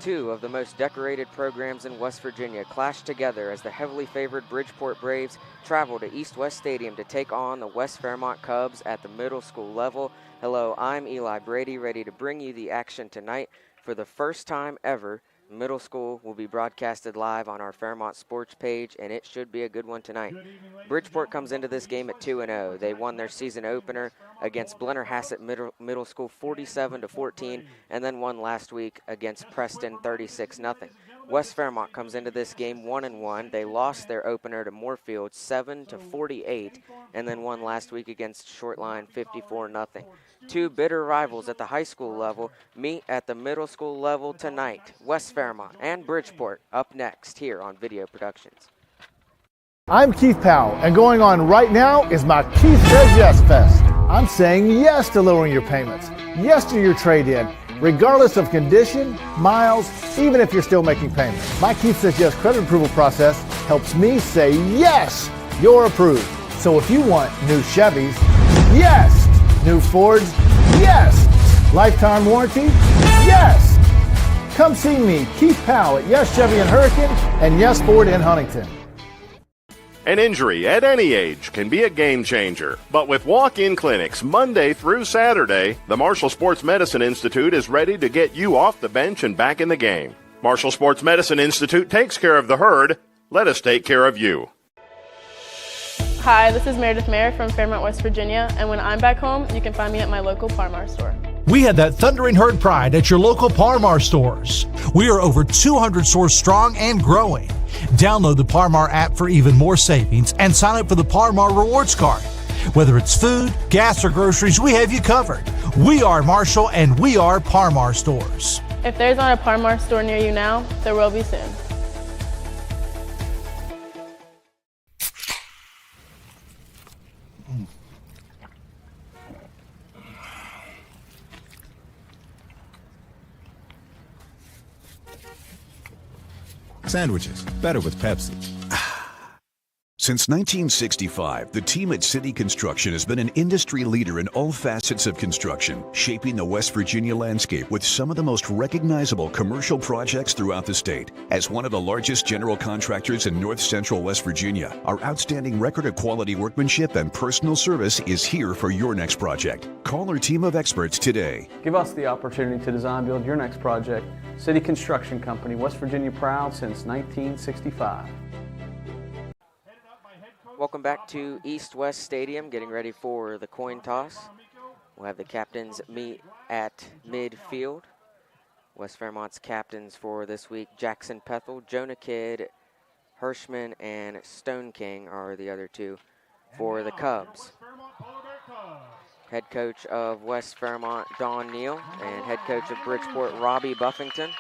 Two of the most decorated programs in West Virginia clash together as the heavily favored Bridgeport Braves travel to East West Stadium to take on the West Fairmont Cubs at the middle school level. Hello, I'm Eli Brady, ready to bring you the action tonight. For the first time ever, middle school will be broadcasted live on our Fairmont Sports page, and it should be a good one tonight. Bridgeport comes into this game at 2-0. They won their season opener against Blennerhassett Middle School 47-14, and then won last week against Preston 36-0. West Fairmont comes into this game 1-1. They lost their opener to Moorfield 7-48, and then won last week against Shortline 54-0. Two bitter rivals at the high school level meet at the middle school level tonight. West Fairmont and Bridgeport up next here on Video Productions. I'm Keith Powell, and going on right now is my Keith Says Yes Fest. I'm saying yes to lowering your payments, yes to your trade-in, regardless of condition, miles, even if you're still making payments. My Keith Says Yes credit approval process helps me say yes, you're approved. So if you want new Chevys, yes. New Fords, yes. Lifetime warranty, yes. Come see me, Keith Powell at Yes Chevy in Hurricane and Yes Ford in Huntington. An injury at any age can be a game changer, but with walk-in clinics Monday through Saturday, the Marshall Sports Medicine Institute is ready to get you off the bench and back in the game. Marshall Sports Medicine Institute takes care of the herd. Let us take care of you. Hi, this is Meredith Mayer from Fairmont, West Virginia, and when I'm back home, you can find me at my local Parmar store. We had that thundering herd pride at your local Parmar stores. We are over 200 stores strong and growing. Download the Parmar app for even more savings and sign up for the Parmar Rewards Card. Whether it's food, gas, or groceries, we have you covered. We are Marshall and we are Parmar stores. If there's not a Parmar store near you now, there will be soon. Sandwiches, better with Pepsi. Since 1965, the team at City Construction has been an industry leader in all facets of construction, shaping the West Virginia landscape with some of the most recognizable commercial projects throughout the state. As one of the largest general contractors in North Central West Virginia, our outstanding record of quality workmanship and personal service is here for your next project. Call our team of experts today. Give us the opportunity to design build your next project. City Construction Company, West Virginia proud since 1965. Welcome back to East West Stadium, getting ready for the coin toss. We'll have the captains meet at midfield. West Fairmont's captains for this week, Jackson Pethel, Jonah Kidd, Hirschman, and Stone King are the other two for the Cubs. Head coach of West Fairmont, Don Neal, and head coach of Bridgeport, Robbie Buffington.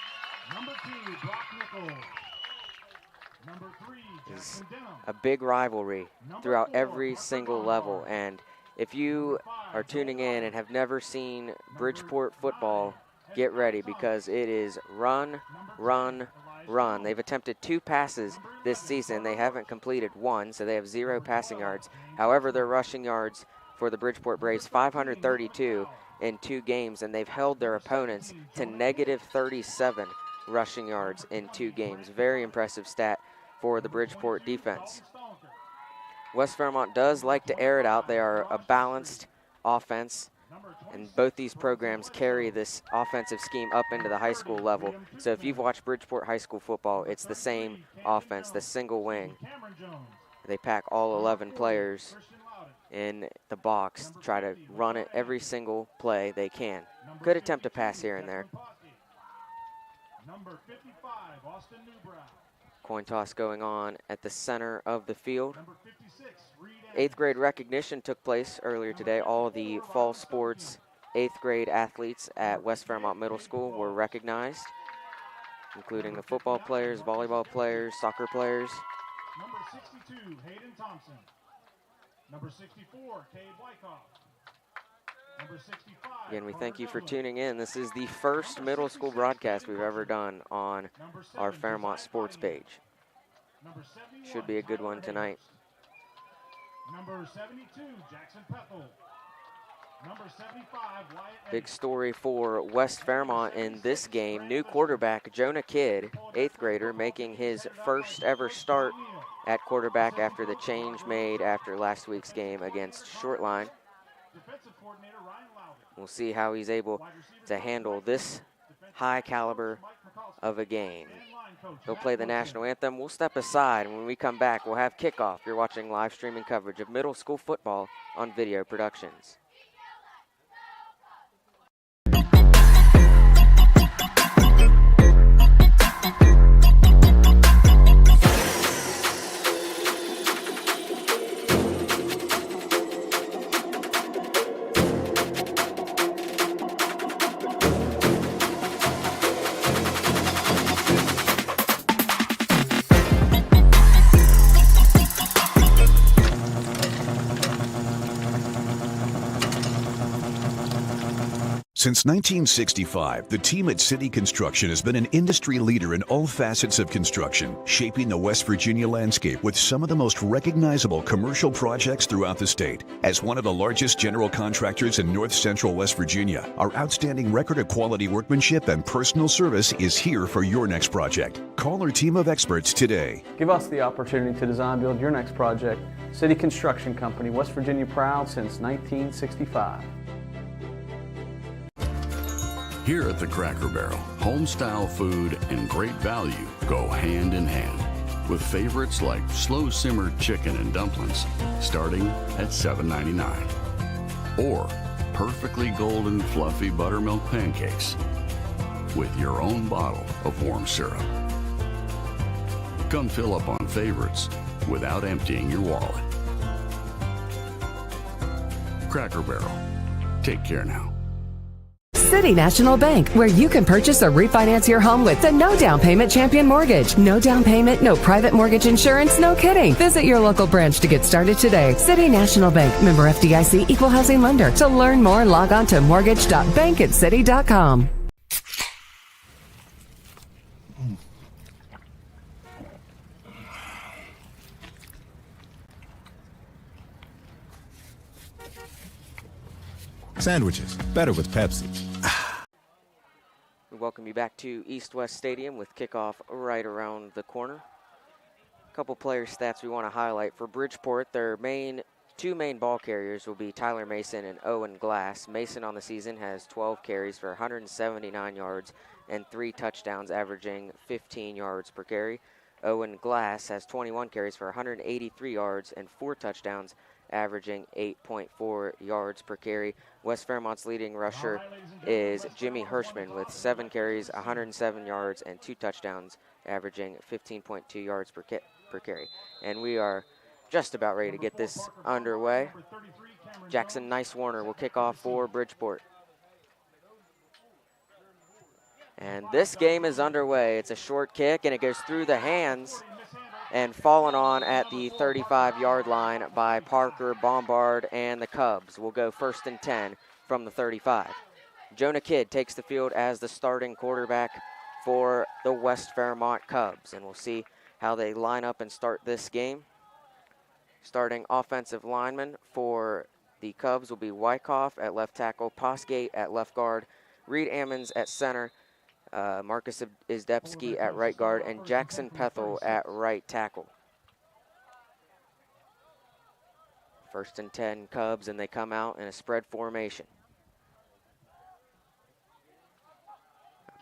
Is a big rivalry throughout every single level, and if you are tuning in and have never seen Bridgeport football, get ready because it is run, run, run. They've attempted 2 passes this season. They haven't completed 1, so they have 0 passing yards. However, their rushing yards for the Bridgeport Braves, 532 in 2 games, and they've held their opponents to negative 37 rushing yards in 2 games. Very impressive stat for the Bridgeport defense. West Fairmont does like to air it out. They are a balanced offense, and both these programs carry this offensive scheme up into the high school level. So if you've watched Bridgeport high school football, it's the same offense, the single wing. They pack all 11 players in the box to try to run it every single play they can. Could attempt a pass here and there. Coin toss going on at the center of the field. 8th grade recognition took place earlier today. All the fall sports 8th grade athletes at West Fairmont Middle School were recognized, including the football players, volleyball players, soccer players. Number 62, Hayden Thompson. Number 64, Cade Wyckoff. Number 65. Again, we thank you for tuning in. This is the first middle school broadcast we've ever done on our Fairmont Sports page. Should be a good one tonight. Number 72, Jackson Pethel. Big story for West Fairmont in this game. New quarterback Jonah Kidd, 8th grader, making his first ever start at quarterback after the change made after last week's game against Shortline. We'll see how he's able to handle this high caliber of a game. He'll play the national anthem. We'll step aside, and when we come back, we'll have kickoff. You're watching live streaming coverage of middle school football on Video Productions. Since 1965, the team at City Construction has been an industry leader in all facets of construction, shaping the West Virginia landscape with some of the most recognizable commercial projects throughout the state. As one of the largest general contractors in north central West Virginia, our outstanding record of quality workmanship and personal service is here for your next project. Call our team of experts today. Give us the opportunity to design build your next project. City Construction Company, West Virginia proud since 1965. Here at the Cracker Barrel, home-style food and great value go hand in hand, with favorites like slow-simmered chicken and dumplings starting at $7.99, or perfectly golden fluffy buttermilk pancakes with your own bottle of warm syrup. Come fill up on favorites without emptying your wallet. Cracker Barrel. Take care now. City National Bank, where you can purchase or refinance your home with the no down payment Champion Mortgage. No down payment, no private mortgage insurance, no kidding. Visit your local branch to get started today. City National Bank, member FDIC, equal housing lender. To learn more, log on to mortgage.bankatcity.com. Sandwiches, better with Pepsi. We welcome you back to East West Stadium with kickoff right around the corner. A couple player stats we want to highlight. For Bridgeport, their two main ball carriers will be Tyler Mason and Owen Glass. Mason on the season has 12 carries for 179 yards and 3 touchdowns, averaging 15 yards per carry. Owen Glass has 21 carries for 183 yards and 4 touchdowns, averaging 8.4 yards per carry. West Fairmont's leading rusher is Jimmy Hirschman with 7 carries, 107 yards, and 2 touchdowns, averaging 15.2 yards per carry. And we are just about ready to get this underway. Jackson Nice-Warner will kick off for Bridgeport. And this game is underway. It's a short kick, and it goes through the hands and fallen on at the 35-yard line by Parker Bombard, and the Cubs will go 1st and 10 from the 35. Jonah Kidd takes the field as the starting quarterback for the West Fairmont Cubs, and we'll see how they line up and start this game. Starting offensive lineman for the Cubs will be Wyckoff at left tackle, Posgate at left guard, Reed Ammons at center, Marcus Izdebski at right guard, and Jackson Pethel at right tackle. 1st and 10 Cubs, and they come out in a spread formation.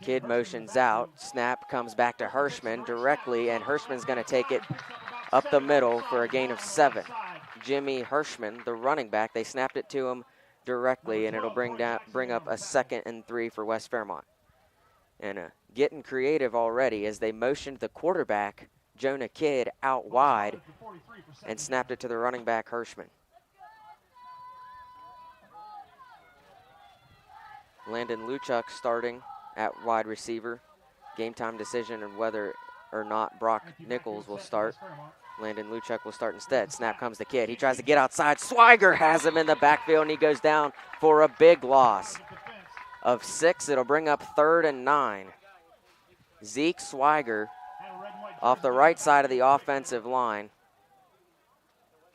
Kidd motions out. Snap comes back to Hirschman directly, and Hirschman's going to take it up the middle for a gain of 7. Jimmy Hirschman, the running back, they snapped it to him directly, and it'll bring up a 2nd and 3 for West Fairmont. And getting creative already as they motioned the quarterback, Jonah Kidd, out wide and snapped it to the running back, Hirschman. Landon Luchuk starting at wide receiver. Game time decision on whether or not Brock Nichols will start. Landon Luchuk will start instead. Snap comes to Kidd. He tries to get outside. Swiger has him in the backfield, and he goes down for a big loss of 6. It'll bring up 3rd and 9. Zeke Swiger off the right side of the offensive line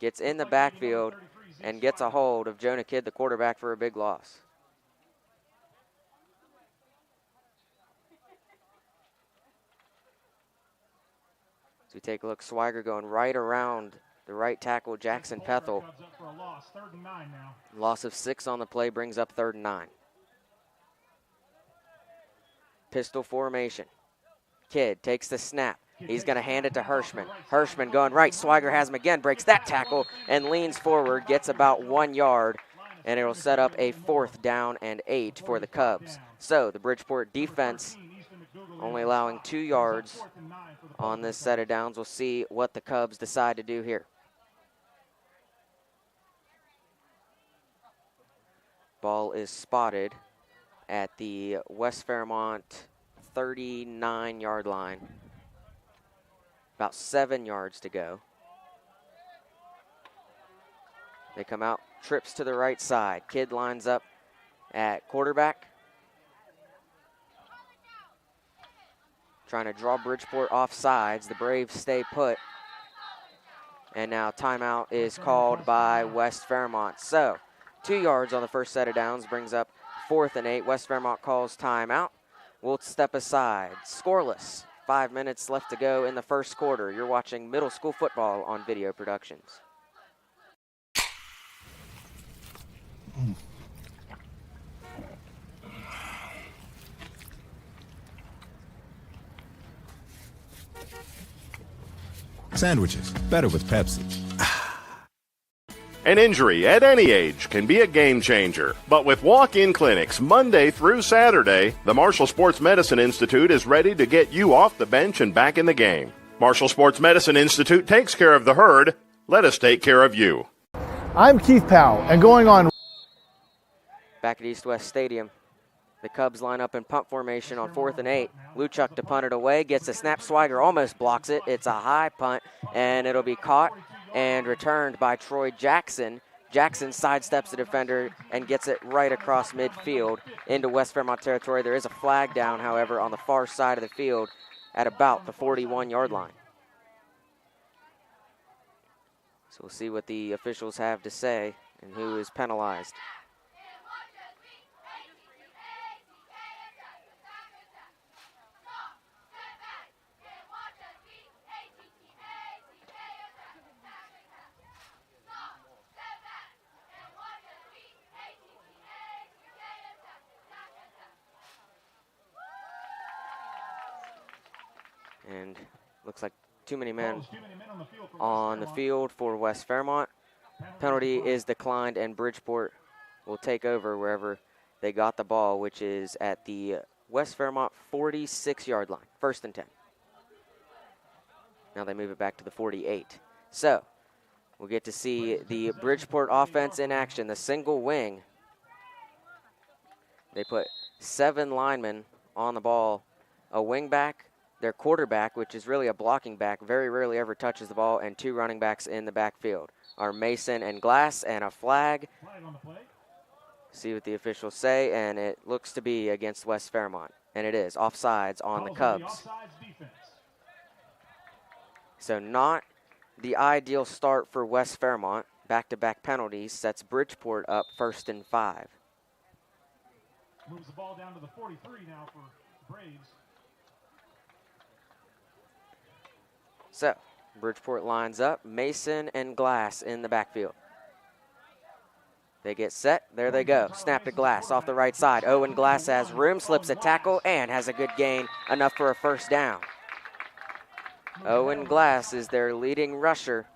gets in the backfield and gets a hold of Jonah Kidd, the quarterback, for a big loss. So we take a look, Swiger going right around the right tackle, Jackson Pethel. Loss of 6 on the play brings up 3rd and 9. Pistol formation. Kidd takes the snap. He's going to hand it to Hirschman. Hirschman going right. Swiger has him again, breaks that tackle, and leans forward, gets about 1 yard, and it'll set up a 4th down and 8 for the Cubs. So the Bridgeport defense only allowing 2 yards on this set of downs. We'll see what the Cubs decide to do here. Ball is spotted at the West Fairmont 39-yard line. About 7 yards to go. They come out, trips to the right side. Kidd lines up at quarterback. Trying to draw Bridgeport off sides. The Braves stay put. And now timeout is called by West Fairmont. So 2 yards on the first set of downs brings up 4th and 8. West Fairmont calls timeout. We'll step aside. Scoreless. 5 minutes left to go in the first quarter. You're watching middle school football on Video Productions. Sandwiches, better with Pepsi. An injury at any age can be a game changer, but with walk-in clinics Monday through Saturday, the Marshall Sports Medicine Institute is ready to get you off the bench and back in the game. Marshall Sports Medicine Institute takes care of the herd. Let us take care of you. I'm Keith Powell, and going on. Back at East West Stadium, the Cubs line up in punt formation on 4th and 8. Luchuk to punt it away, gets a snap. Swiger almost blocks it. It's a high punt, and it'll be caught and returned by Troy Jackson. Jackson sidesteps the defender and gets it right across midfield into West Fairmont territory. There is a flag down, however, on the far side of the field at about the 41-yard line. So we'll see what the officials have to say and who is penalized. And looks like too many men on the field for West Fairmont. Penalty is declined, and Bridgeport will take over wherever they got the ball, which is at the West Fairmont 46-yard line, 1st and 10. Now they move it back to the 48. So we'll get to see the Bridgeport offense in action, the single wing. They put 7 linemen on the ball, a wing back, their quarterback, which is really a blocking back, very rarely ever touches the ball, and 2 running backs in the backfield are Mason and Glass, and a flag. See what the officials say, and it looks to be against West Fairmont, and it is offsides on the Cubs. So not the ideal start for West Fairmont. Back-to-back penalties sets Bridgeport up 1st and 5. Moves the ball down to the 43 now for Braves. So, Bridgeport lines up, Mason and Glass in the backfield. They get set, there they go. Snap to Glass off the right side. Owen Glass has room, slips a tackle, and has a good gain, enough for a 1st down. Owen Glass is their leading rusher.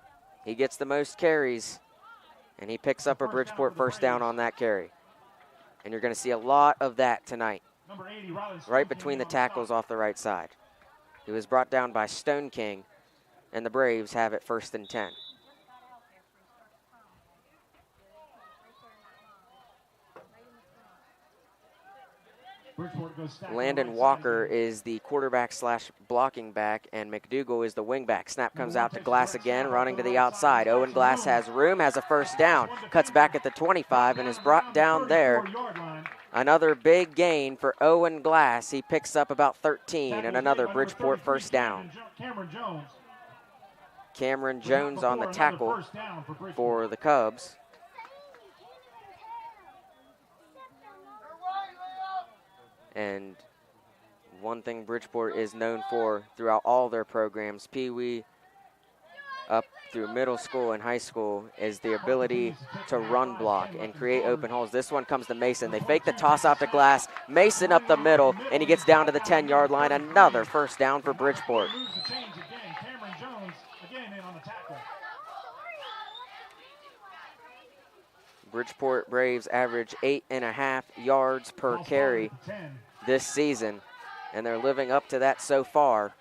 He gets the most carries, and he picks up a Bridgeport 1st down on that carry. And you're going to see a lot of that tonight, right between the tackles off the right side. He was brought down by Stone King, and the Braves have it 1st and 10. Landon Walker is the quarterback / blocking back, and McDougal is the wing back. Snap comes out to Glass again, running to the outside. Owen Glass has room, has a 1st down, cuts back at the 25, and is brought down there. Another big gain for Owen Glass. He picks up about 13, and another Bridgeport 1st down. Cameron Jones on the tackle for the Cubs. And one thing Bridgeport is known for throughout all their programs, Pee Wee up through middle school and high school, is the ability to run block and create open holes. This one comes to Mason. They fake the toss out to Glass. Mason up the middle, and he gets down to the 10-yard line. Another first down for Bridgeport. Bridgeport Braves average 8.5 yards per carry this season, and they're living up to that so far.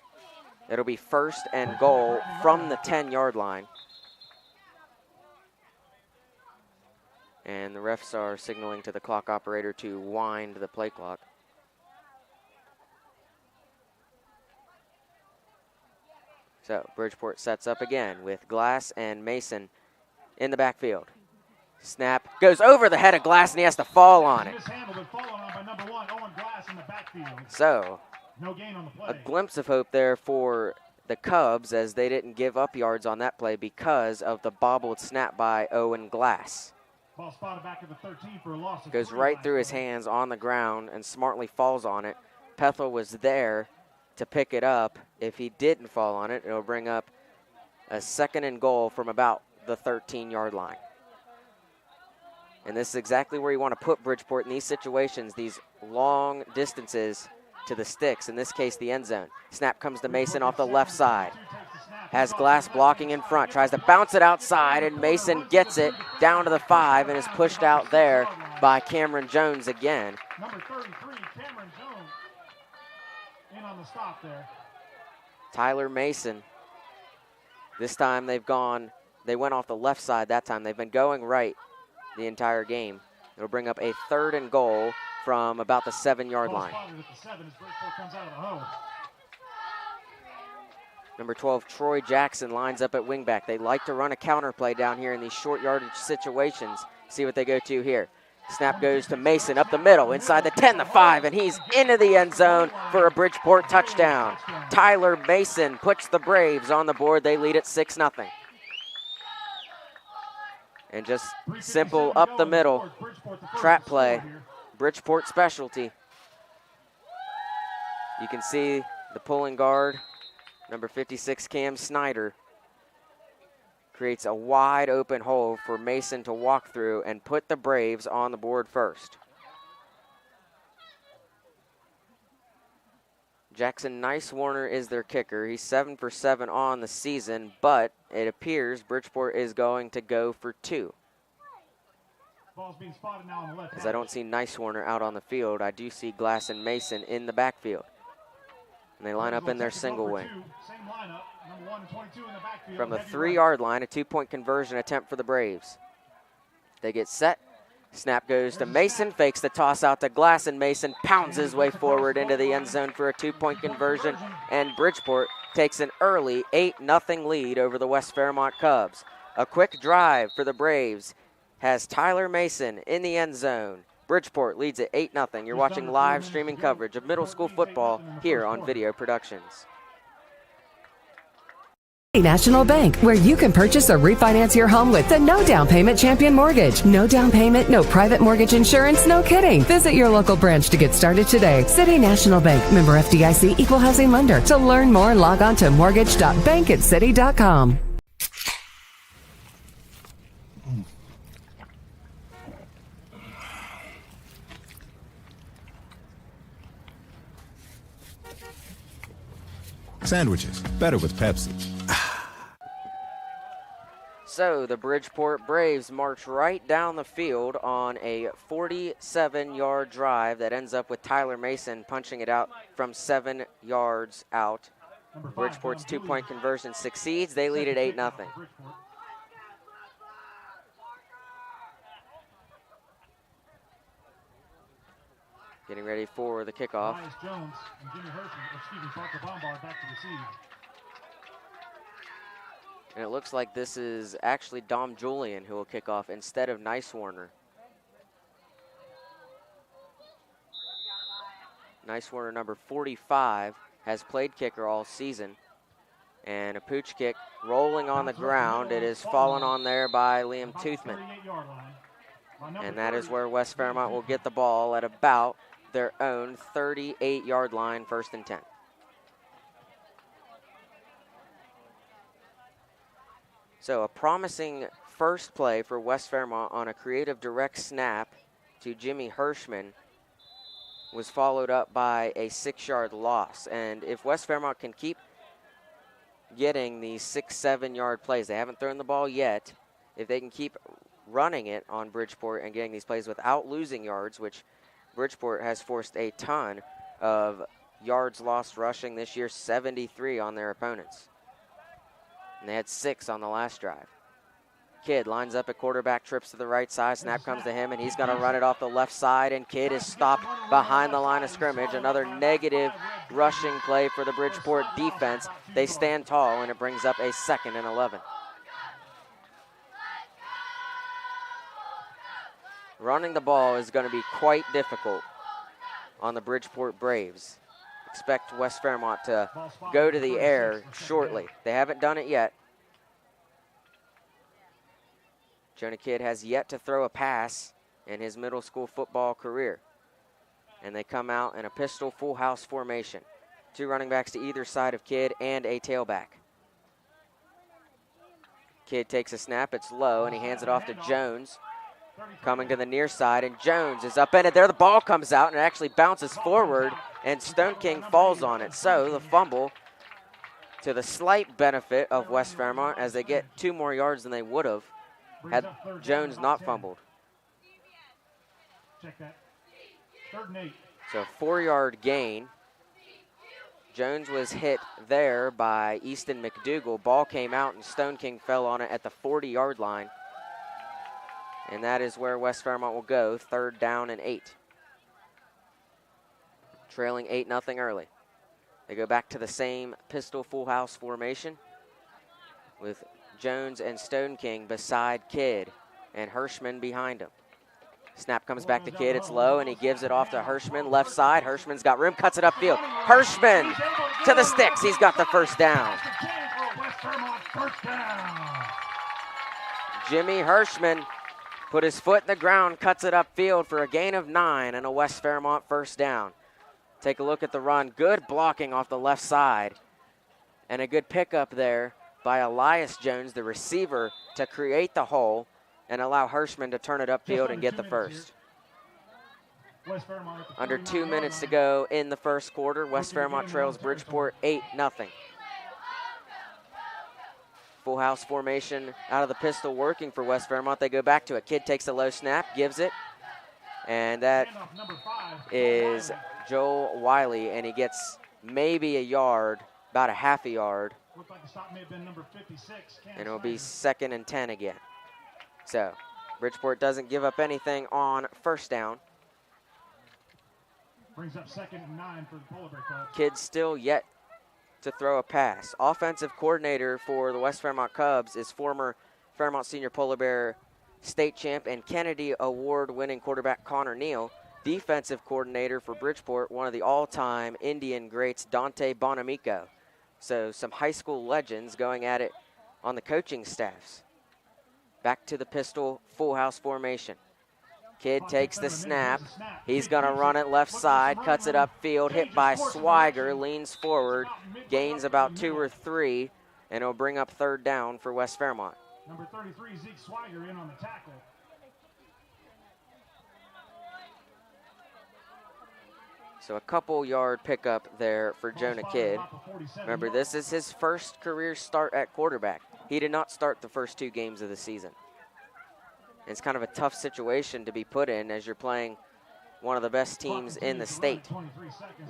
It'll be first and goal from the 10-yard line. And the refs are signaling to the clock operator to wind the play clock. So Bridgeport sets up again with Glass and Mason in the backfield. Snap goes over the head of Glass, and he has to fall on it. So, a glimpse of hope there for the Cubs, as they didn't give up yards on that play because of the bobbled snap by Owen Glass. Ball spotted back at the 13 for a loss. Goes right through his hands on the ground and smartly falls on it. Pethel was there to pick it up. If he didn't fall on it, it'll bring up a second and goal from about the 13-yard line. And this is exactly where you want to put Bridgeport in these situations, these long distances to the sticks, in this case the end zone. Snap comes to Mason off the left side. Has Glass blocking in front, tries to bounce it outside, and Mason gets it down to the 5 and is pushed out there by Cameron Jones again. Number 33, Cameron Jones, in on the stop there. Tyler Mason. This time they went off the left side that time. They've been going right the entire game. It'll bring up a third and goal from about the 7-yard line. Number 12, Troy Jackson lines up at wingback. They like to run a counter play down here in these short yardage situations. See what they go to here. Snap goes to Mason up the middle, inside the 10, the 5, and he's into the end zone for a Bridgeport touchdown. Tyler Mason puts the Braves on the board. They lead at 6-0. And just simple up the middle trap play, Bridgeport specialty. You can see the pulling guard, number 56, Cam Snyder, creates a wide open hole for Mason to walk through and put the Braves on the board first. Jackson Nice-Warner is their kicker. He's 7 for 7 on the season, but it appears Bridgeport is going to go for 2. Ball's being spotted now on the left. As I don't see Nice-Warner out on the field, I do see Glass and Mason in the backfield. And they line up in their single wing. Same lineup, number 1 and 22 in the backfield. From the 3-yard line, a 2-point conversion attempt for the Braves. They get set. Snap goes to Mason, fakes the toss out to Glass, and Mason pounds his way forward into the end zone for a 2-point conversion, and Bridgeport takes an early 8-0 lead over the West Fairmont Cubs. A quick drive for the Braves has Tyler Mason in the end zone. Bridgeport leads at 8-0. You're watching live streaming coverage of middle school football here on Video Productions. National Bank, where you can purchase or refinance your home with the no down payment champion mortgage. No down payment, no private mortgage insurance, no kidding. Visit your local branch to get started today. City National Bank, member FDIC, equal housing lender. To learn more, log on to mortgage.bankatcity.com. Sandwiches, better with Pepsi. So the Bridgeport Braves march right down the field on a 47-yard drive that ends up with Tyler Mason punching it out from 7 yards out. Bridgeport's 2-point conversion succeeds. They lead at 8-0. Getting ready for the kickoff. Jones and Jimmy Parker Bombard back to receive. And it looks like this is actually Dom Julian who will kick off instead of Nice-Warner. Nice-Warner, number 45, has played kicker all season. And a pooch kick rolling on the ground. It is fallen on there by Liam Toothman. And that is where West Fairmont will get the ball at about their own 38-yard line, 1st and 10. So a promising first play for West Fairmont on a creative direct snap to Jimmy Hirschman was followed up by a 6-yard loss. And if West Fairmont can keep getting these 6-7-yard plays, they haven't thrown the ball yet, if they can keep running it on Bridgeport and getting these plays without losing yards, which Bridgeport has forced a ton of yards lost rushing this year, 73 on their opponents. And they had 6 on the last drive. Kidd lines up at quarterback, trips to the right side, snap comes to him, and he's going to run it off the left side, and Kidd is stopped behind the line of scrimmage. Another negative rushing play for the Bridgeport defense. They stand tall, and it brings up a 2nd and 11. Running the ball is going to be quite difficult on the Bridgeport Braves. Expect West Fairmont to go to the air shortly. They haven't done it yet. Jonah Kidd has yet to throw a pass in his middle school football career. And they come out in a pistol full house formation. 2 running backs to either side of Kidd and a tailback. Kidd takes a snap, it's low, and he hands it off to Jones. Coming to the near side, and Jones is upended there. The ball comes out and it actually bounces forward, and Stone King falls on it. So the fumble to the slight benefit of West Fairmont as they get 2 more yards than they would have had Jones not fumbled. Check that. 3rd and 8. So 4-yard gain. Jones was hit there by Easton McDougal. Ball came out and Stone King fell on it at the 40-yard line. And that is where West Fairmont will go, 3rd down and 8. Trailing 8-0 early. They go back to the same pistol full house formation with Jones and Stone King beside Kidd and Hirschman behind him. Snap comes back to Kidd, it's low, and he gives it off to Hirschman, left side. Hirschman's got room, cuts it upfield. Hirschman to the sticks, he's got the 1st down. Jimmy Hirschman put his foot in the ground, cuts it upfield for a gain of 9 and a West Fairmont 1st down. Take a look at the run. Good blocking off the left side. And a good pickup there by Elias Jones, the receiver, to create the hole and allow Hirschman to turn it upfield and get the 1st. Under 2 minutes to go in the 1st quarter. West Fairmont trails Bridgeport 8-0. Full house formation out of the pistol working for West Fairmont. They go back to it. Kidd takes a low snap, gives it. And that is Joel Wiley, and he gets maybe a yard, about a half a yard. And it'll be 2nd and 10 again. So Bridgeport doesn't give up anything on 1st down. Brings up 2nd and 9 for the Polar Bear Cubs. Kidd still yet to throw a pass. Offensive coordinator for the West Fairmont Cubs is former Fairmont Senior Polar Bear state champ and Kennedy Award-winning quarterback Connor Neal. Defensive coordinator for Bridgeport, one of the all-time Indian greats, Dante Bonamico. So some high school legends going at it on the coaching staffs. Back to the pistol full house formation. Kidd takes the snap. He's going to run it left side, cuts it upfield, hit by Swiger, leans forward, gains about 2 or 3, and it'll bring up 3rd down for West Fairmont. Number 33, Zeke Swiger, in on the tackle. So a couple yard pickup there for Jonah Kidd. Remember, this is his 1st career start at quarterback. He did not start the first 2 games of the season. It's kind of a tough situation to be put in as you're playing one of the best teams in the state.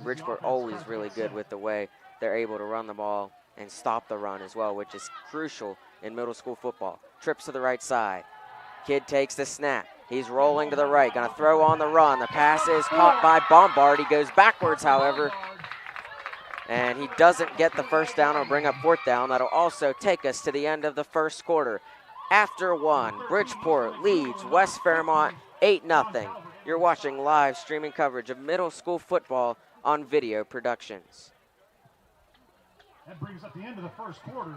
Bridgeport always really good with the way they're able to run the ball and stop the run as well, which is crucial in middle school football. Trips to the right side. Kidd takes the snap. He's rolling to the right, going to throw on the run. The pass is caught by Bombard. He goes backwards, however, and he doesn't get the 1st down or bring up 4th down. That'll also take us to the end of the 1st quarter. After 1, Bridgeport leads West Fairmont 8-0. You're watching live streaming coverage of middle school football on Video Productions. That brings up the end of the 1st quarter.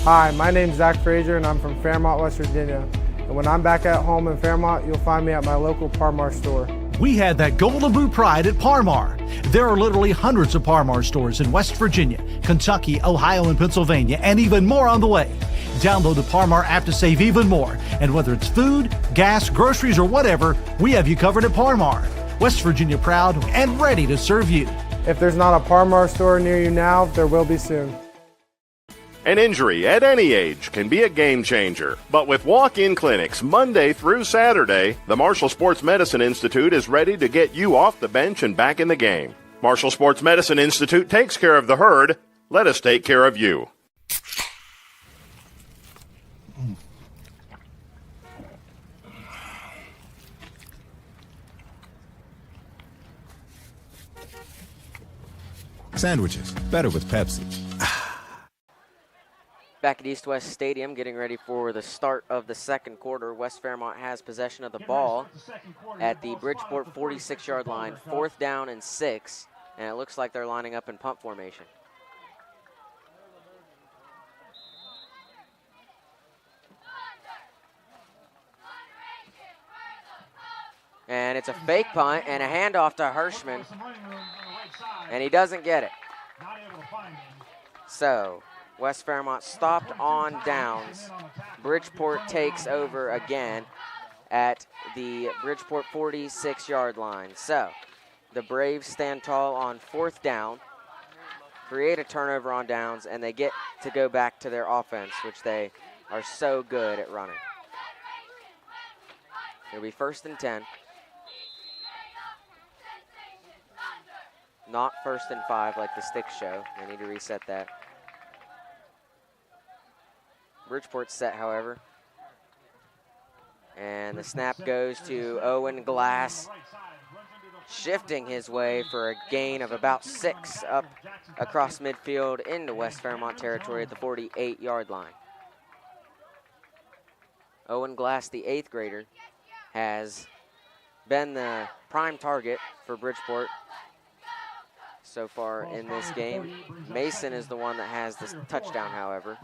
Hi, my name's Zach Frazier, and I'm from Fairmont, West Virginia. And when I'm back at home in Fairmont, you'll find me at my local Parmar store. We had that golden boot pride at Parmar. There are literally hundreds of Parmar stores in West Virginia, Kentucky, Ohio, and Pennsylvania, and even more on the way. Download the Parmar app to save even more. And whether it's food, gas, groceries, or whatever, we have you covered at Parmar. West Virginia proud and ready to serve you. If there's not a Parmar store near you now, there will be soon. An injury at any age can be a game changer, but with walk-in clinics Monday through Saturday, the Marshall Sports Medicine Institute is ready to get you off the bench and back in the game. Marshall Sports Medicine Institute takes care of the herd. Let us take care of you. Sandwiches, better with Pepsi. Back at East West Stadium, getting ready for the start of the second quarter. West Fairmont has possession of the ball at the Bridgeport 46-yard line, 4th down and 6, and it looks like they're lining up in punt formation. And it's a fake punt and a handoff to Hirschman, and he doesn't get it. So West Fairmont stopped on downs. Bridgeport takes over again at the Bridgeport 46-yard line. So the Braves stand tall on 4th down, create a turnover on downs, and they get to go back to their offense, which they are so good at running. It'll be 1st and 10. Not 1st and 5 like the sticks show. They need to reset that. Bridgeport's set, however. And the snap goes to Owen Glass, shifting his way for a gain of about 6 up across midfield into West Fairmont territory at the 48-yard line. Owen Glass, the 8th grader, has been the prime target for Bridgeport so far in this game. Mason is the one that has the touchdown, however.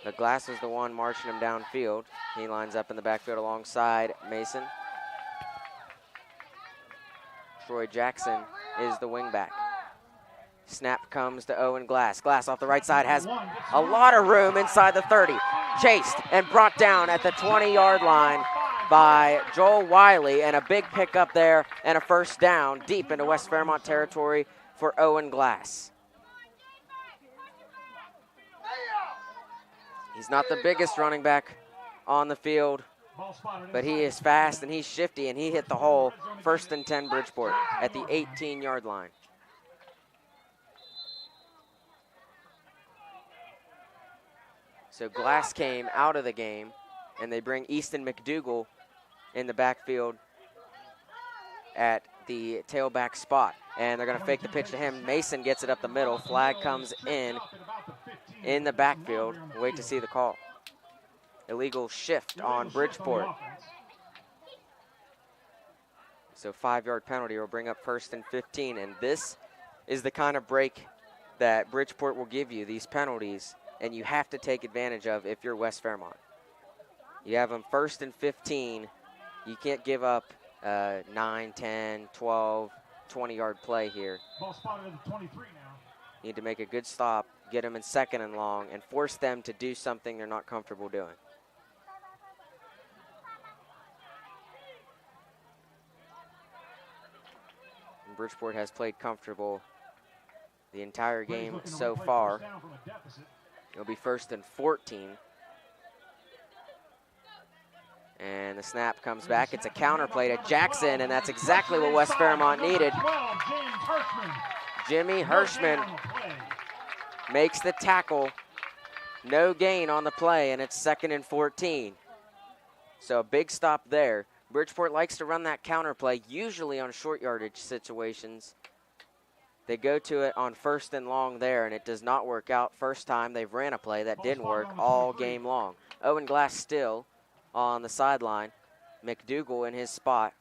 But Glass is the one marching him downfield. He lines up in the backfield alongside Mason. Troy Jackson is the wingback. Snap comes to Owen Glass. Glass off the right side has a lot of room inside the 30. Chased and brought down at the 20-yard line by Joel Wiley, and a big pickup there and a 1st down deep into West Fairmont territory for Owen Glass. He's not the biggest running back on the field, but he is fast and he's shifty, and he hit the hole. 1st and 10 Bridgeport at the 18-yard line. So Glass came out of the game, and they bring Easton McDougal in the backfield at the tailback spot. And they're going to fake the pitch to him. Mason gets it up the middle. Flag comes in the backfield. Wait to see the call. Illegal shift on Bridgeport. So 5-yard penalty will bring up 1st and 15. And this is the kind of break that Bridgeport will give you, these penalties, and you have to take advantage of if you're West Fairmont. You have them 1st and 15. You can't give up 9, 10, 12, 20-yard play here. Ball spotted at the 23 now. You need to make a good stop, get them in 2nd and long, and force them to do something they're not comfortable doing. And Bridgeport has played comfortable the entire game so far. It'll be 1st and 14. And the snap comes back. It's a counter play to Jackson, and that's exactly what West Fairmont needed. Jimmy Hirschman makes the tackle. No gain on the play, and it's 2nd and 14. So a big stop there. Bridgeport likes to run that counter play, usually on short yardage situations. They go to it on 1st and long there, and it does not work out. First time they've ran a play that didn't work all game long. Owen Glass still on the sideline. McDougal in his spot.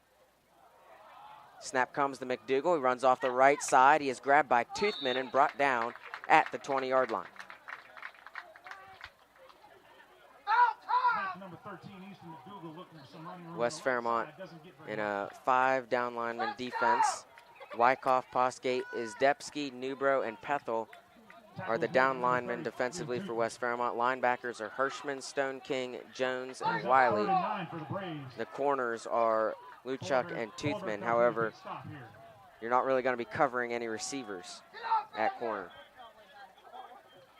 Snap comes to McDougal. He runs off the right side. He is grabbed by Toothman and brought down at the 20-yard line. Number 13, Easton McDougal. West Fairmont in a 5 down lineman defense. Wyckoff, Postgate, Izdebski, Newbro, and Pethel are the down linemen defensively for West Fairmont. Linebackers are Hirschman, Stone King, Jones, and Wiley. The corners are Luchuk and Toothman. However, you're not really going to be covering any receivers at corner.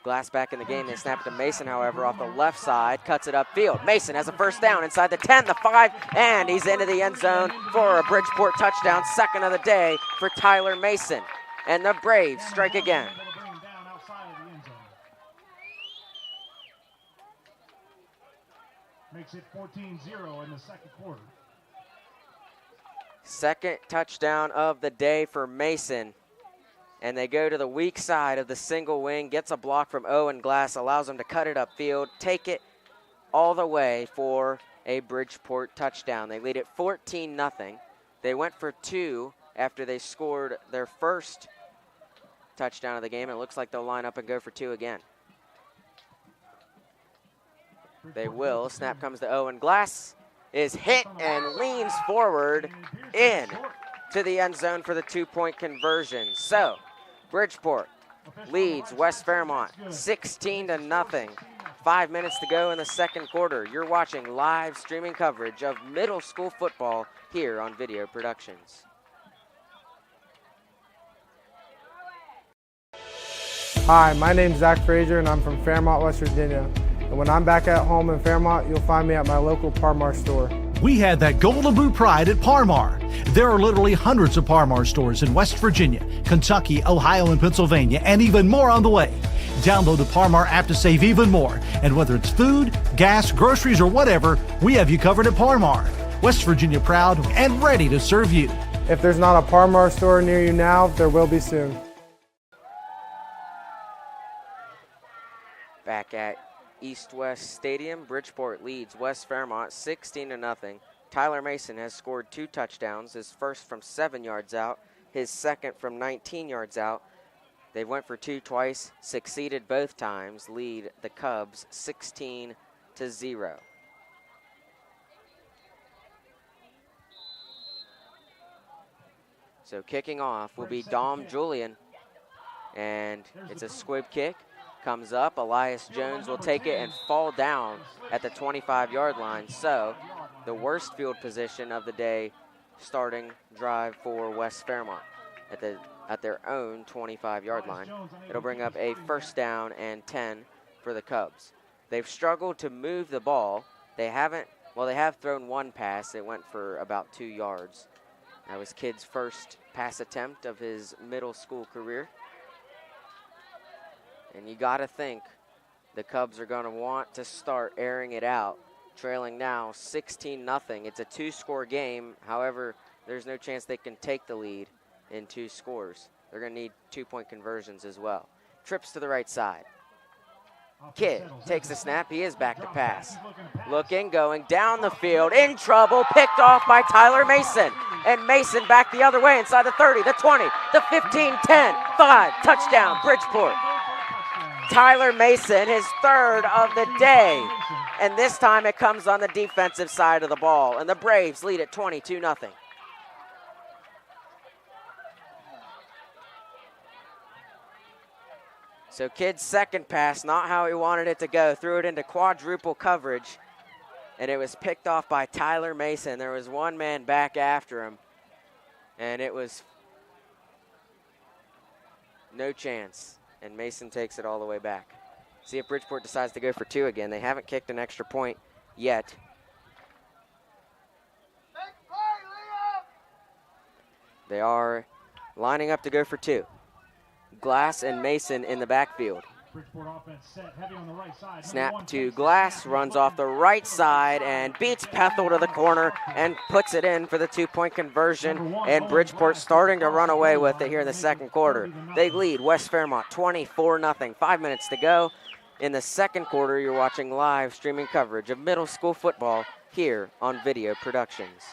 Glass back in the game. They snap it to Mason, however, off the left side, cuts it upfield. Mason has a first down inside the 10, the 5, and he's into the end zone for a Bridgeport touchdown, second of the day for Tyler Mason. And the Braves strike again. Makes it 14-0 in the second quarter. Second touchdown of the day for Mason. And they go to the weak side of the single wing, gets a block from Owen Glass, allows him to cut it upfield, take it all the way for a Bridgeport touchdown. They lead it 14-0. They went for 2 after they scored their first touchdown of the game. It looks like they'll line up and go for 2 again. They will. Snap comes to Owen Glass, is hit and leans forward in to the end zone for the 2-point conversion. So Bridgeport leads West Fairmont 16-0. 5 minutes to go in the second quarter. You're watching live streaming coverage of middle school football here on Video Productions. Hi, my name's Zach Frazier and I'm from Fairmont, West Virginia. And when I'm back at home in Fairmont, you'll find me at my local Parmar store. We had that golden boot pride at Parmar. There are literally hundreds of Parmar stores in West Virginia, Kentucky, Ohio, and Pennsylvania, and even more on the way. Download the Parmar app to save even more. And whether it's food, gas, groceries, or whatever, we have you covered at Parmar. West Virginia proud and ready to serve you. If there's not a Parmar store near you now, there will be soon. Back at East-West Stadium, Bridgeport leads West Fairmont 16-0. Tyler Mason has scored 2 touchdowns, his first from 7 yards out, his second from 19 yards out. They went for 2 twice, succeeded both times, lead the Cubs 16-0. So kicking off will be Dom Julian, and it's a squib kick. Comes up, Elias Jones will take it and fall down at the 25-yard line. So the worst field position of the day starting drive for West Fairmont at their own 25-yard line. It'll bring up a first down and 10 for the Cubs. They've struggled to move the ball. They have thrown 1 pass. It went for about 2 yards. That was Kidd's first pass attempt of his middle school career. And you got to think the Cubs are going to want to start airing it out, trailing now 16-0. It's a 2-score game. However, there's no chance they can take the lead in 2 scores. They're going to need 2-point conversions as well. Trips to the right side. Kidd takes the snap. He is back to pass. Looking, going down the field, in trouble, picked off by Tyler Mason. And Mason back the other way inside the 30, the 20, the 15, 10, 5, touchdown, Bridgeport. Tyler Mason, his 3rd of the day. And this time it comes on the defensive side of the ball. And the Braves lead at 22-0. So Kidd's second pass, not how he wanted it to go. Threw it into quadruple coverage. And it was picked off by Tyler Mason. There was 1 man back after him. And it was no chance. And Mason takes it all the way back. See if Bridgeport decides to go for 2 again. They haven't kicked an extra point yet. They are lining up to go for 2. Glass and Mason in the backfield. Snap to Glass, runs off the right side and beats Pethel to the corner and puts it in for the 2-point conversion. And Bridgeport starting to run away with it here in the second quarter. They lead West Fairmont 24-0. 5 minutes to go. In the second quarter, you're watching live streaming coverage of middle school football here on Video Productions.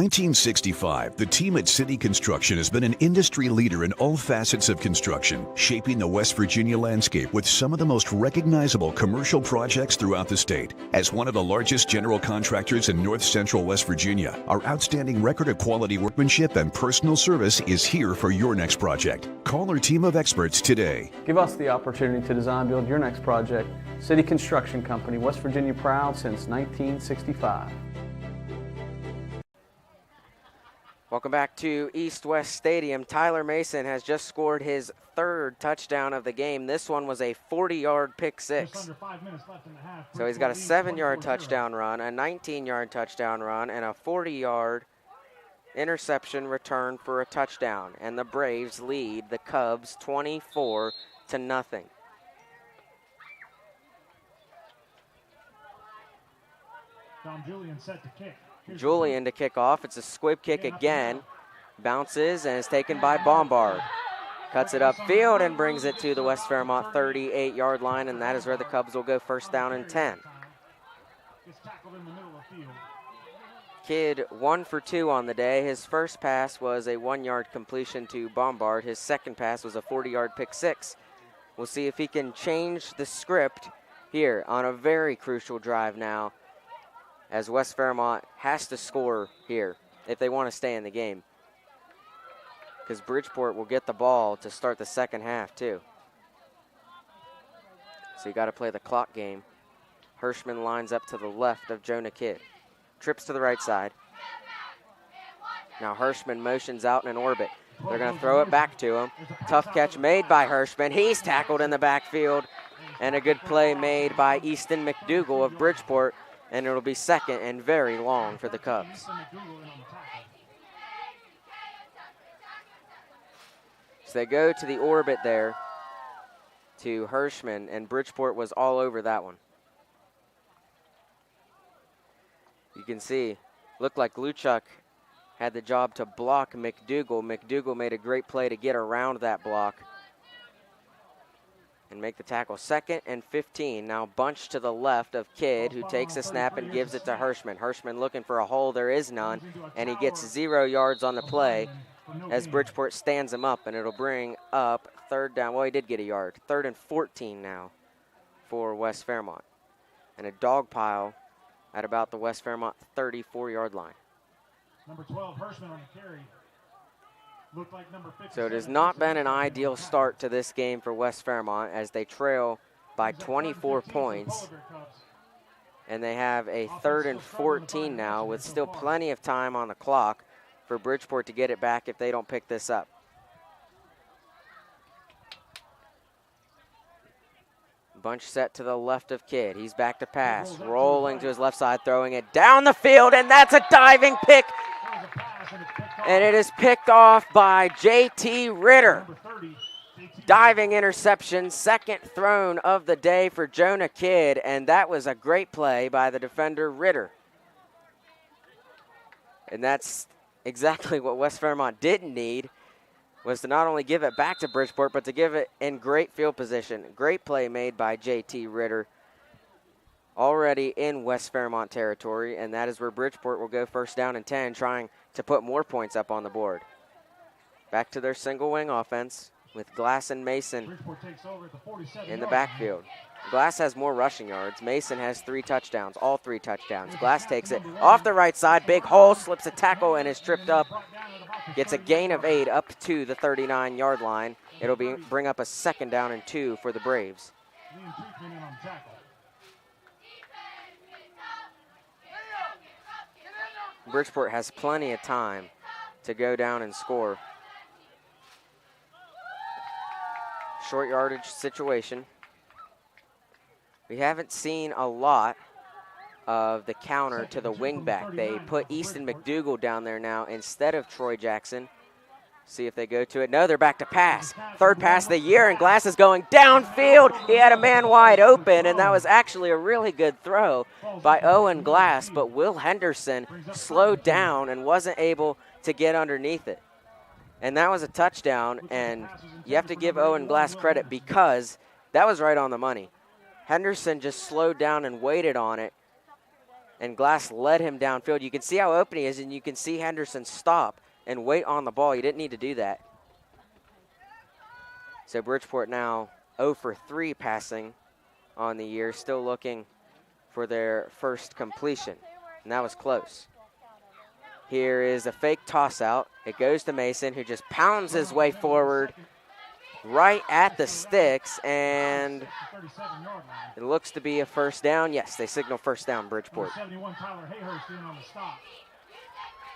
1965, the team at City Construction has been an industry leader in all facets of construction, shaping the West Virginia landscape with some of the most recognizable commercial projects throughout the state. As one of the largest general contractors in north central West Virginia, our outstanding record of quality workmanship and personal service is here for your next project. Call our team of experts today. Give us the opportunity to design build your next project. City Construction Company, West Virginia proud since 1965. Welcome back to East West Stadium. Tyler Mason has just scored his third touchdown of the game. This one was a 40-yard pick six. So he's got a 7-yard touchdown run, a 19-yard touchdown run, and a 40-yard interception return for a touchdown. And the Braves lead the Cubs 24-0. Dom Julian set to kick. Julian to kick off. It's a squib kick again. Bounces and is taken by Bombard. Cuts it upfield and brings it to the West Fairmont 38-yard line, and that is where the Cubs will go first down and 10. Kidd 1 for 2 on the day. His first pass was a 1-yard completion to Bombard. His second pass was a 40-yard pick six. We'll see if he can change the script here on a very crucial drive now, as West Fairmont has to score here if they want to stay in the game, because Bridgeport will get the ball to start the second half too. So you got to play the clock game. Hirschman lines up to the left of Jonah Kidd. Trips to the right side. Now Hirschman motions out in an orbit. They're going to throw it back to him. Tough catch made by Hirschman. He's tackled in the backfield. And a good play made by Easton McDougal of Bridgeport. And it'll be second and very long for the Cubs. So they go to the orbit there to Hirschman, and Bridgeport was all over that one. You can see, looked like Luchuk had the job to block McDougal. McDougal made a great play to get around that block and make the tackle. Second and 15, now bunched to the left of Kidd, who takes a snap and gives it to Hirschman. Hirschman looking for a hole, there is none, and he gets 0 yards on the play as Bridgeport stands him up, and it'll bring up third down. Well, he did get a yard. 3rd and 14 now for West Fairmont. And a dog pile at about the West Fairmont 34-yard line. Number 12, Hirschman on the carry. So it has not been an ideal start to this game for West Fairmont, as they trail by 24 points. And they have a 3rd and 14 now, with still plenty of time on the clock for Bridgeport to get it back if they don't pick this up. Bunch set to the left of Kidd. He's back to pass, rolling to his left side, throwing it down the field, and that's a diving pick. And it is picked off by J.T. Ritter. Diving interception, second thrown of the day for Jonah Kidd, and that was a great play by the defender Ritter. And that's exactly what West Fairmont didn't need, was to not only give it back to Bridgeport, but to give it in great field position. Great play made by J.T. Ritter, already in West Fairmont territory, and that is where Bridgeport will go first down and 10, trying to put more points up on the board. Back to their single wing offense with Glass and Mason in the backfield. Glass has more rushing yards. Mason has 3 touchdowns, all 3 touchdowns. Glass takes it off the right side, big hole, slips a tackle and is tripped up. Gets a gain of 8 up to the 39-yard line. It'll bring up a 2nd down and 2 for the Braves. Bridgeport has plenty of time to go down and score. Short yardage situation. We haven't seen a lot of the counter to the wingback. They put Easton McDougal down there now instead of Troy Jackson. See if they go to it. No, they're back to pass. 3rd pass of the year, and Glass is going downfield. He had a man wide open, and that was actually a really good throw by Owen Glass, but Will Henderson slowed down and wasn't able to get underneath it. And that was a touchdown, and you have to give Owen Glass credit because that was right on the money. Henderson just slowed down and waited on it, and Glass led him downfield. You can see how open he is, and you can see Henderson stop and wait on the ball. He didn't need to do that. So Bridgeport now 0 for 3 passing on the year, still looking for their first completion, and that was close. Here is a fake toss out. It goes to Mason, who just pounds his way forward right at the sticks, and it looks to be a first down. Yes, they signal first down, Bridgeport.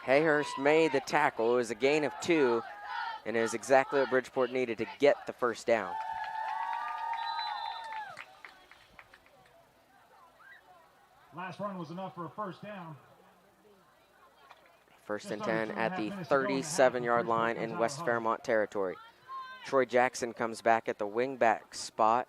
Hayhurst made the tackle. It was a gain of 2, and it was exactly what Bridgeport needed to get the first down. Last run was enough for a first down. First and 10 at the 37-yard line in West Fairmont territory. Troy Jackson comes back at the wingback spot,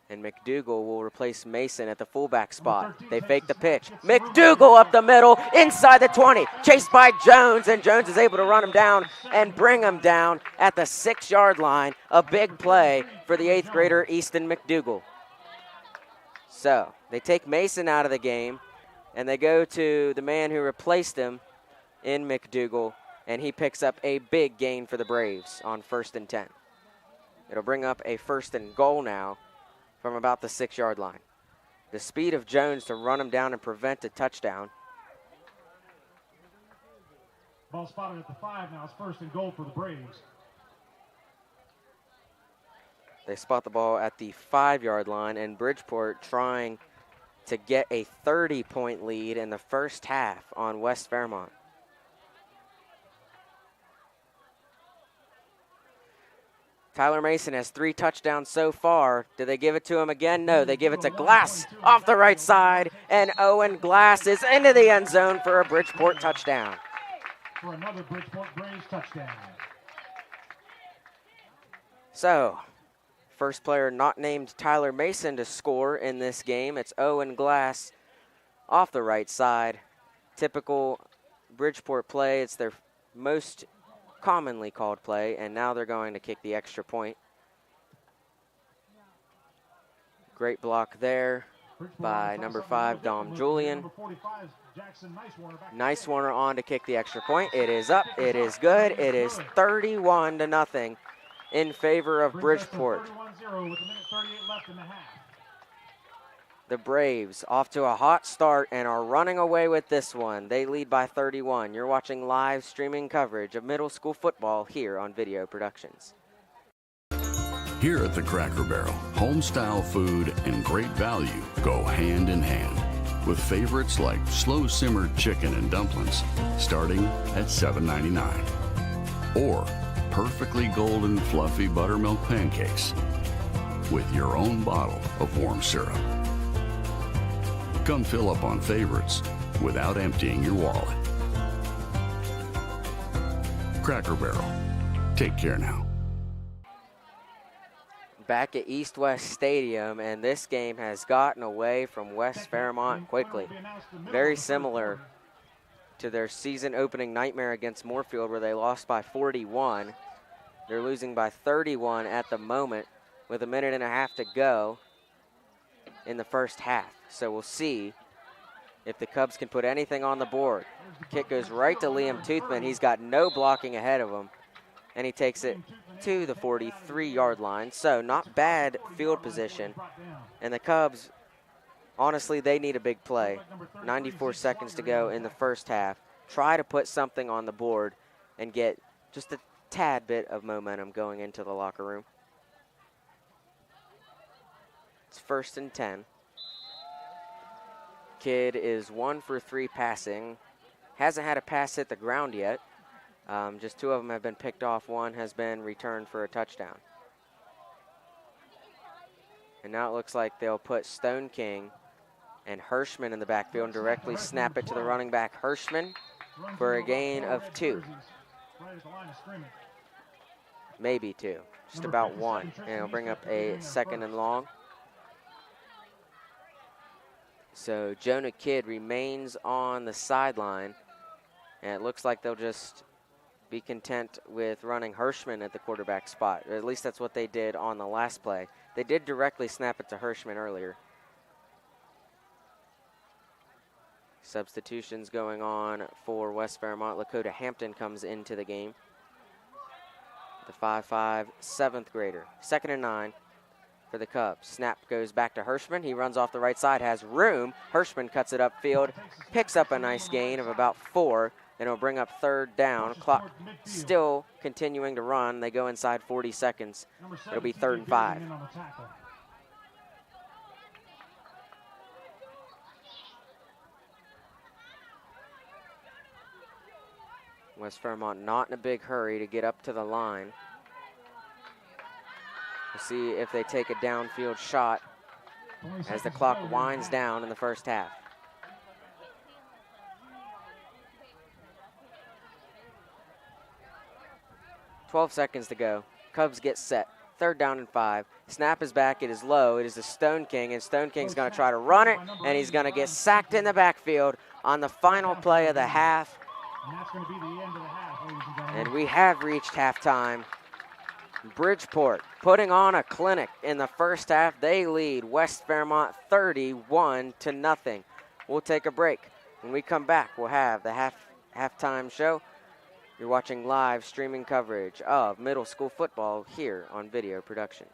and McDougal will replace Mason at the fullback spot. They fake the pitch. McDougal up the middle, inside the 20, chased by Jones, and Jones is able to run him down and bring him down at the 6-yard line. A big play for the 8th grader, Easton McDougal. So they take Mason out of the game, and they go to the man who replaced him in McDougal, and he picks up a big gain for the Braves on 1st and 10. It'll bring up a 1st and goal now from about the 6-yard line. The speed of Jones to run him down and prevent a touchdown. Ball spotted at the 5 now. It's 1st and goal for the Braves. They spot the ball at the 5-yard line, and Bridgeport trying to get a 30-point lead in the first half on West Fairmont. Tyler Mason has 3 touchdowns so far. Do they give it to him again? No, they give it to Glass off the right side, and Owen Glass is into the end zone for a Bridgeport touchdown. For another Bridgeport Braves touchdown. So, first player not named Tyler Mason to score in this game. It's Owen Glass off the right side. Typical Bridgeport play. It's their most commonly called play, and now they're going to kick the extra point. Great block there by number 5, Dom Julian. Nice Warner on to kick the extra point. It is up. It is good. It is 31-0 in favor of Bridgeport. The Braves off to a hot start and are running away with this one. They lead by 31. You're watching live streaming coverage of middle school football here on Video Productions. Here at the Cracker Barrel, home-style food and great value go hand in hand, with favorites like slow-simmered chicken and dumplings starting at $7.99, or perfectly golden fluffy buttermilk pancakes with your own bottle of warm syrup. Come fill up on favorites without emptying your wallet. Cracker Barrel. Take care now. Back at East West Stadium, and this game has gotten away from West Fairmont quickly. Very similar to their season opening nightmare against Moorfield, where they lost by 41. They're losing by 31 at the moment with a minute and a half to go in the first half. So we'll see if the Cubs can put anything on the board. Kick goes right to Liam Toothman. He's got no blocking ahead of him, and he takes it to the 43-yard line. So not bad field position. And the Cubs, honestly, they need a big play. 94 seconds to go in the first half. Try to put something on the board and get just a tad bit of momentum going into the locker room. It's 1st and 10. Kid is 1 for 3 passing. Hasn't had a pass hit the ground yet. Just 2 of them have been picked off. 1 has been returned for a touchdown. And now it looks like they'll put Stone King and Hirschman in the backfield and directly snap it to the running back, Hirschman, for a gain of 2. Maybe 2. Just about 1. And it'll bring up a 2nd and long. So Jonah Kidd remains on the sideline, and it looks like they'll just be content with running Hirschman at the quarterback spot. Or at least that's what they did on the last play. They did directly snap it to Hirschman earlier. Substitutions going on for West Fairmont. Lakota Hampton comes into the game. The 5'5", 7th grader. 2nd and 9 for the Cubs. Snap goes back to Hirschman. He runs off the right side, has room. Hirschman cuts it upfield, picks up a nice gain of about 4, and it'll bring up 3rd down. Clock still continuing to run. They go inside 40 seconds. It'll be 3rd and 5. West Fairmont not in a big hurry to get up to the line. We'll see if they take a downfield shot as the clock winds down in the first half. "12 seconds to go. Cubs get set. 3rd down and 5. Snap is back. It is low. It is the Stone King, and Stone King's going to try to run it, and he's going to get sacked in the backfield on the final play of the half. And that's going to be the end of the half, ladies and gentlemen. And we have reached halftime. Bridgeport putting on a clinic in the first half. They lead West Fairmont 31-0. We'll take a break. When we come back, we'll have the halftime show. You're watching live streaming coverage of middle school football here on Video Productions.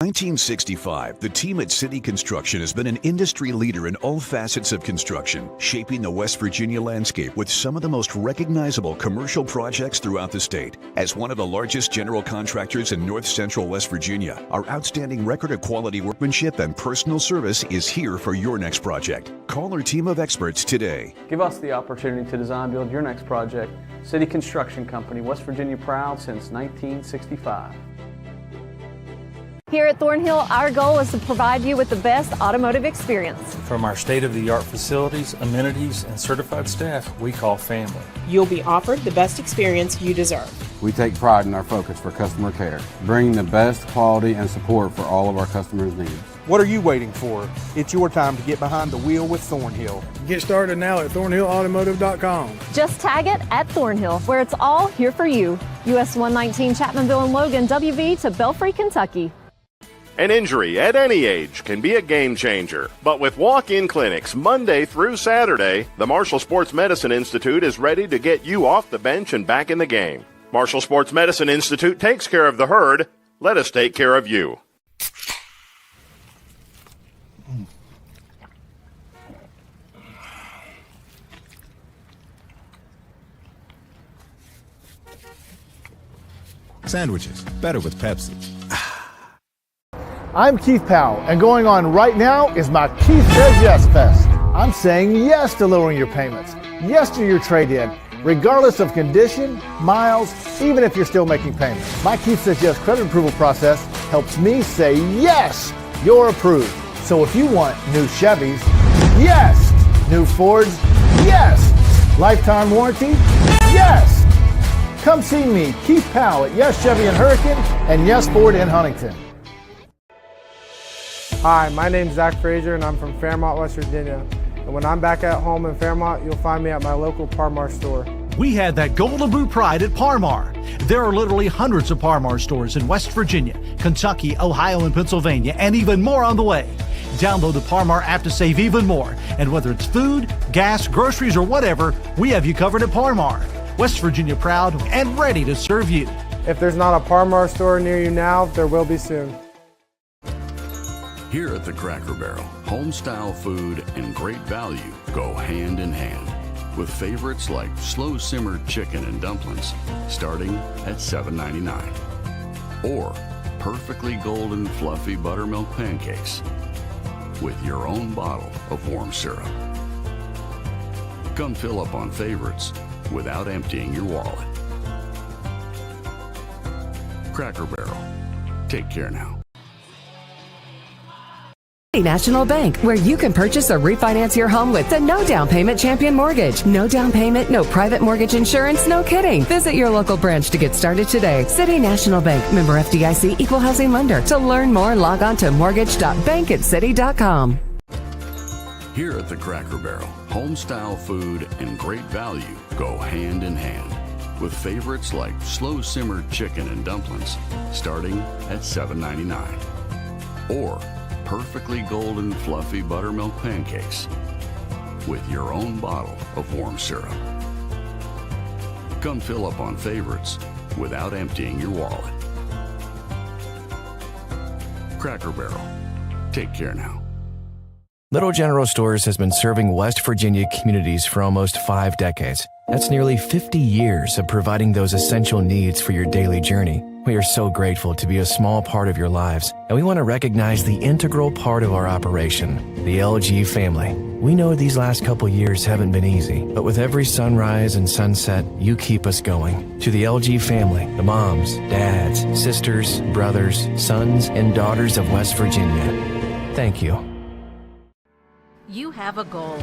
1965, the team at City Construction has been an industry leader in all facets of construction, shaping the West Virginia landscape with some of the most recognizable commercial projects throughout the state. As one of the largest general contractors in north central West Virginia, our outstanding record of quality workmanship and personal service is here for your next project. Call our team of experts today. Give us the opportunity to design build your next project. City Construction Company, West Virginia proud since 1965. Here at Thornhill, our goal is to provide you with the best automotive experience. From our state-of-the-art facilities, amenities, and certified staff, we call family. You'll be offered the best experience you deserve. We take pride in our focus for customer care, bringing the best quality and support for all of our customers' needs. What are you waiting for? It's your time to get behind the wheel with Thornhill. Get started now at thornhillautomotive.com. Just tag it at Thornhill, where it's all here for you. US 119 Chapmanville and Logan, WV to Belfry, Kentucky. An injury at any age can be a game changer. But with walk-in clinics Monday through Saturday, the Marshall Sports Medicine Institute is ready to get you off the bench and back in the game. Marshall Sports Medicine Institute takes care of the herd. Let us take care of you. Sandwiches, better with Pepsi. I'm Keith Powell, and going on right now is my Keith Says Yes Fest. I'm saying yes to lowering your payments, yes to your trade-in, regardless of condition, miles, even if you're still making payments. My Keith Says Yes credit approval process helps me say yes, you're approved. So if you want new Chevys, yes. New Fords, yes. Lifetime warranty, yes. Come see me, Keith Powell at Yes Chevy in Hurricane and Yes Ford in Huntington. Hi, my name's Zach Frazier and I'm from Fairmont, West Virginia. And when I'm back at home in Fairmont, you'll find me at my local Parmar store. We had that golden boot pride at Parmar. There are literally hundreds of Parmar stores in West Virginia, Kentucky, Ohio, and Pennsylvania, and even more on the way. Download the Parmar app to save even more. And whether it's food, gas, groceries, or whatever, we have you covered at Parmar. West Virginia proud and ready to serve you. If there's not a Parmar store near you now, there will be soon. Here at the Cracker Barrel, home-style food and great value go hand in hand, with favorites like slow-simmered chicken and dumplings starting at $7.99, or perfectly golden fluffy buttermilk pancakes with your own bottle of warm syrup. Come fill up on favorites without emptying your wallet. Cracker Barrel. Take care now. National Bank, where you can purchase or refinance your home with the no down payment champion mortgage. No down payment, no private mortgage insurance, no kidding. Visit your local branch to get started today. City National Bank, member FDIC, equal housing lender. To learn more, log on to mortgage.bankatcity.com. Here at the Cracker Barrel, home-style food and great value go hand in hand, with favorites like slow-simmered chicken and dumplings starting at $7.99, or perfectly golden fluffy buttermilk pancakes with your own bottle of warm syrup. Come fill up on favorites without emptying your wallet. Cracker Barrel. Take care now. Little General Stores has been serving West Virginia communities for almost 5 decades. That's nearly 50 years of providing those essential needs for your daily journey. We are so grateful to be a small part of your lives, and we want to recognize the integral part of our operation, the LG family. We know these last couple years haven't been easy, but with every sunrise and sunset, you keep us going. To the LG family, the moms, dads, sisters, brothers, sons, and daughters of West Virginia, thank you. You have a goal.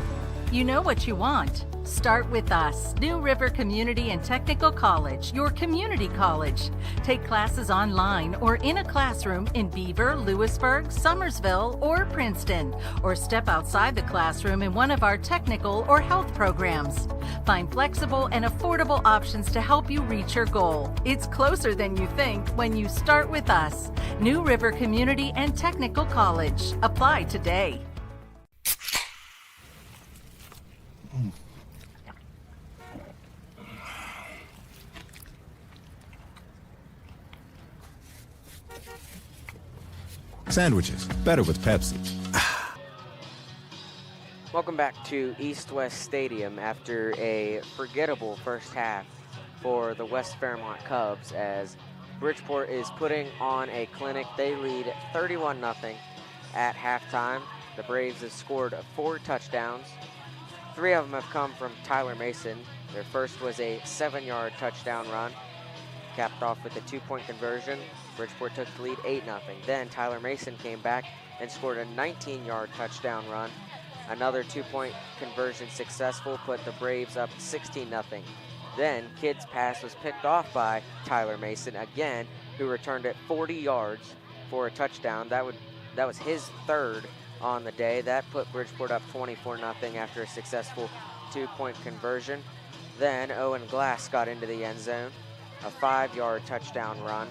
You know what you want. Start with us, New River Community and Technical College, your community college. Take classes online or in a classroom in Beaver, Lewisburg, Summersville, or Princeton, or step outside the classroom in one of our technical or health programs. Find flexible and affordable options to help you reach your goal. It's closer than you think when you start with us, New River Community and Technical College. Apply today. Sandwiches, better with Pepsi. Welcome back to East West Stadium after a forgettable first half for the West Fairmont Cubs as Bridgeport is putting on a clinic. They lead 31-0 at halftime. The Braves have scored 4 touchdowns. 3 of them have come from Tyler Mason. Their first was a 7-yard touchdown run, capped off with a 2-point conversion. Bridgeport took the lead 8-0. Then Tyler Mason came back and scored a 19-yard touchdown run. Another 2-point conversion successful, put the Braves up 16-0. Then Kidd's pass was picked off by Tyler Mason again, who returned it 40 yards for a touchdown. That was his 3rd on the day. That put Bridgeport up 24-0 after a successful 2-point conversion. Then Owen Glass got into the end zone, a 5-yard touchdown run.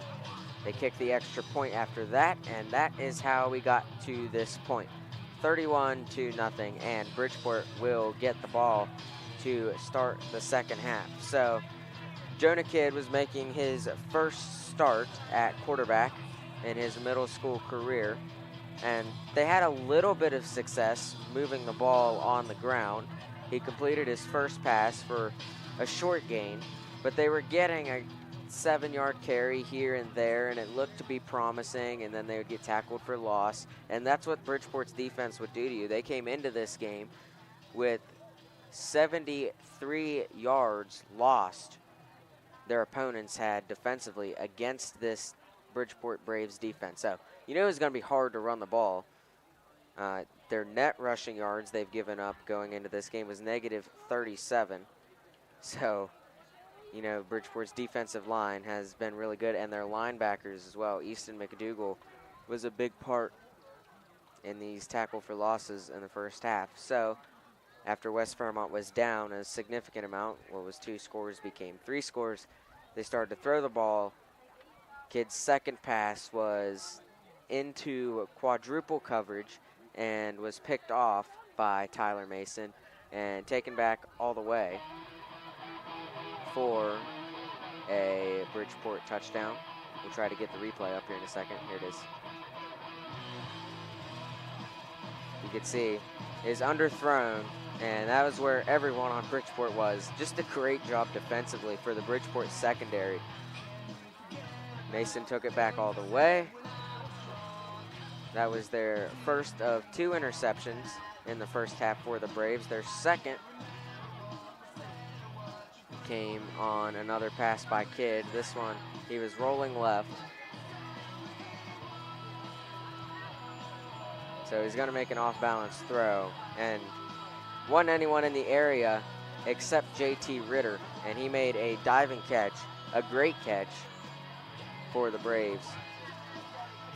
They kicked the extra point after that, and that is how we got to this point. 31-0, and Bridgeport will get the ball to start the second half. So Jonah Kidd was making his first start at quarterback in his middle school career, and they had a little bit of success moving the ball on the ground. He completed his first pass for a short gain, but they were getting a 7-yard carry here and there, and it looked to be promising, and then they would get tackled for loss. And that's what Bridgeport's defense would do to you. They came into this game with 73 yards lost their opponents had defensively against this Bridgeport Braves defense. So you know it's going to be hard to run the ball. Their net rushing yards they've given up going into this game was -37. So you know, Bridgeport's defensive line has been really good, and their linebackers as well. Easton McDougal was a big part in these tackle for losses in the first half. So after West Fairmont was down a significant amount, what was 2 scores became 3 scores, they started to throw the ball. Kidd's second pass was into quadruple coverage and was picked off by Tyler Mason and taken back all the way for a Bridgeport touchdown. We'll try to get the replay up here in a second. Here it is. You can see is underthrown, and that was where everyone on Bridgeport was. Just a great job defensively for the Bridgeport secondary. Mason took it back all the way. That was their first of 2 interceptions in the first half for the Braves. Their second came on another pass by Kidd. This one, he was rolling left. So he's going to make an off-balance throw. And wasn't anyone in the area except JT Ritter. And he made a diving catch, a great catch for the Braves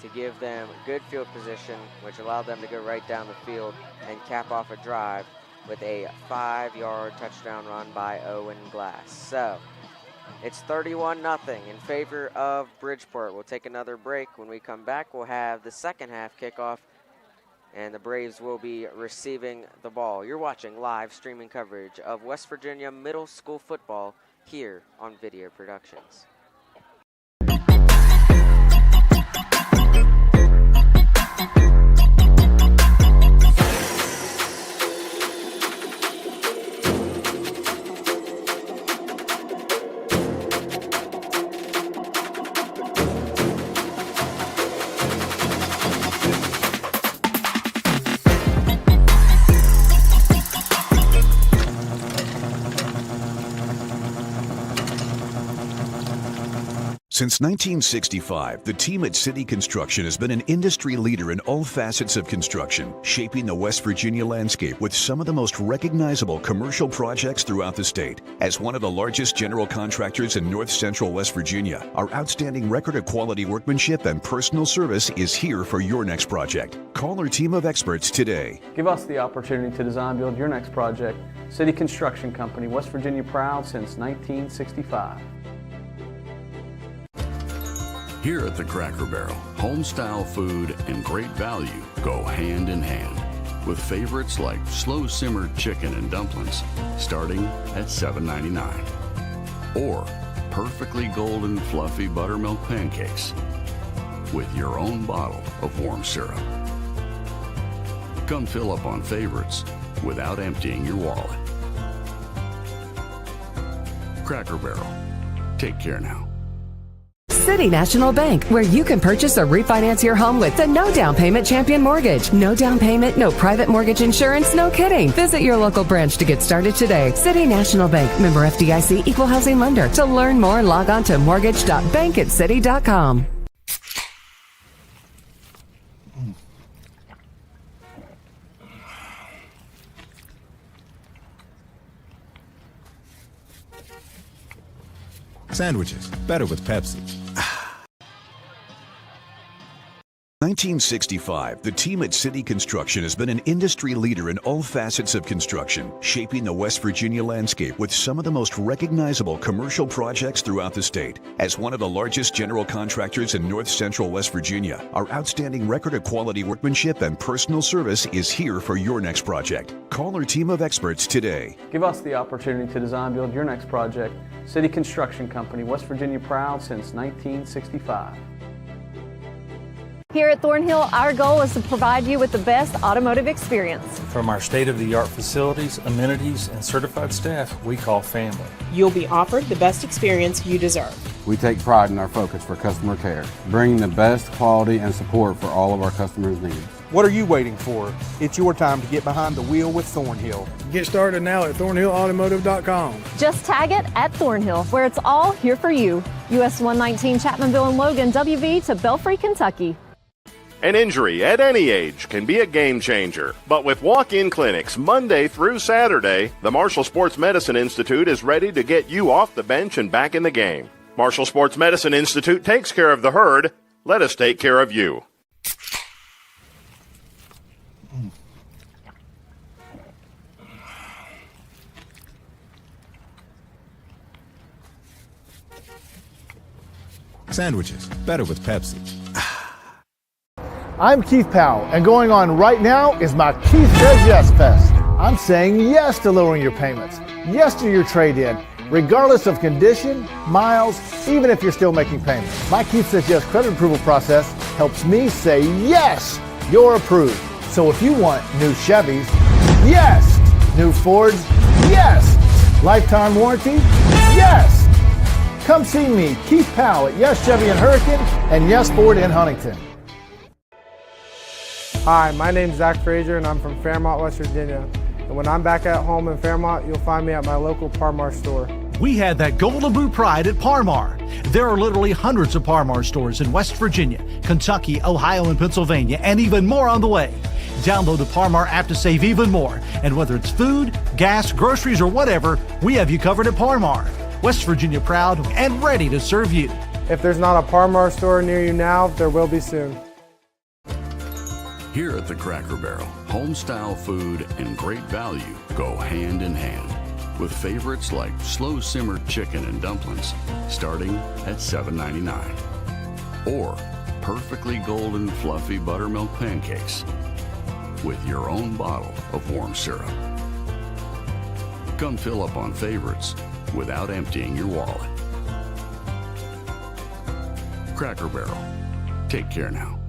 to give them good field position, which allowed them to go right down the field and cap off a drive with a 5-yard touchdown run by Owen Glass. So it's 31-0 in favor of Bridgeport. We'll take another break. When we come back, we'll have the second half kickoff and the Braves will be receiving the ball. You're watching live streaming coverage of West Virginia middle school football here on Video Productions. Since 1965, the team at City Construction has been an industry leader in all facets of construction, shaping the West Virginia landscape with some of the most recognizable commercial projects throughout the state. As one of the largest general contractors in north central West Virginia, our outstanding record of quality workmanship and personal service is here for your next project. Call our team of experts today. Give us the opportunity to design build your next project. City Construction Company, West Virginia proud since 1965. Here at the Cracker Barrel, home-style food and great value go hand in hand, with favorites like slow-simmered chicken and dumplings starting at $7.99, or perfectly golden fluffy buttermilk pancakes with your own bottle of warm syrup. Come fill up on favorites without emptying your wallet. Cracker Barrel. Take care now. City National Bank, where you can purchase or refinance your home with the no down payment champion mortgage. No down payment, no private mortgage insurance, no kidding. Visit your local branch to get started today. City National Bank, member FDIC, equal housing lender. To learn more, log on to mortgage.bankatcity.com. Sandwiches, better with Pepsi. 1965, the team at City Construction has been an industry leader in all facets of construction, shaping the West Virginia landscape with some of the most recognizable commercial projects throughout the state. As one of the largest general contractors in north central West Virginia, our outstanding record of quality workmanship and personal service is here for your next project. Call our team of experts today. Give us the opportunity to design build your next project. City Construction Company, West Virginia proud since 1965. Here at Thornhill, our goal is to provide you with the best automotive experience. From our state-of-the-art facilities, amenities, and certified staff we call family. You'll be offered the best experience you deserve. We take pride in our focus for customer care, bringing the best quality and support for all of our customers' needs. What are you waiting for? It's your time to get behind the wheel with Thornhill. Get started now at thornhillautomotive.com. Just tag it at Thornhill, where it's all here for you. US 119 Chapmanville and Logan, WV to Belfry, Kentucky. An injury at any age can be a game changer. But with walk-in clinics Monday through Saturday, the Marshall Sports Medicine Institute is ready to get you off the bench and back in the game. Marshall Sports Medicine Institute takes care of the herd. Let us take care of you. Sandwiches, better with Pepsi. I'm Keith Powell, and going on right now is my Keith Says Yes Fest. I'm saying yes to lowering your payments, yes to your trade-in, regardless of condition, miles, even if you're still making payments. My Keith Says Yes credit approval process helps me say yes, you're approved. So if you want new Chevys, yes. New Fords, yes. Lifetime warranty, yes. Come see me, Keith Powell at Yes Chevy in Hurricane and Yes Ford in Huntington. Hi, my name's Zach Frazier and I'm from Fairmont, West Virginia. And when I'm back at home in Fairmont, you'll find me at my local Parmar store. We had that golden boot pride at Parmar. There are literally hundreds of Parmar stores in West Virginia, Kentucky, Ohio, and Pennsylvania, and even more on the way. Download the Parmar app to save even more. And whether it's food, gas, groceries, or whatever, we have you covered at Parmar. West Virginia proud and ready to serve you. If there's not a Parmar store near you now, there will be soon. Here at the Cracker Barrel, home-style food and great value go hand in hand, with favorites like slow-simmered chicken and dumplings starting at $7.99, or perfectly golden fluffy buttermilk pancakes with your own bottle of warm syrup. Come fill up on favorites without emptying your wallet. Cracker Barrel. Take care now.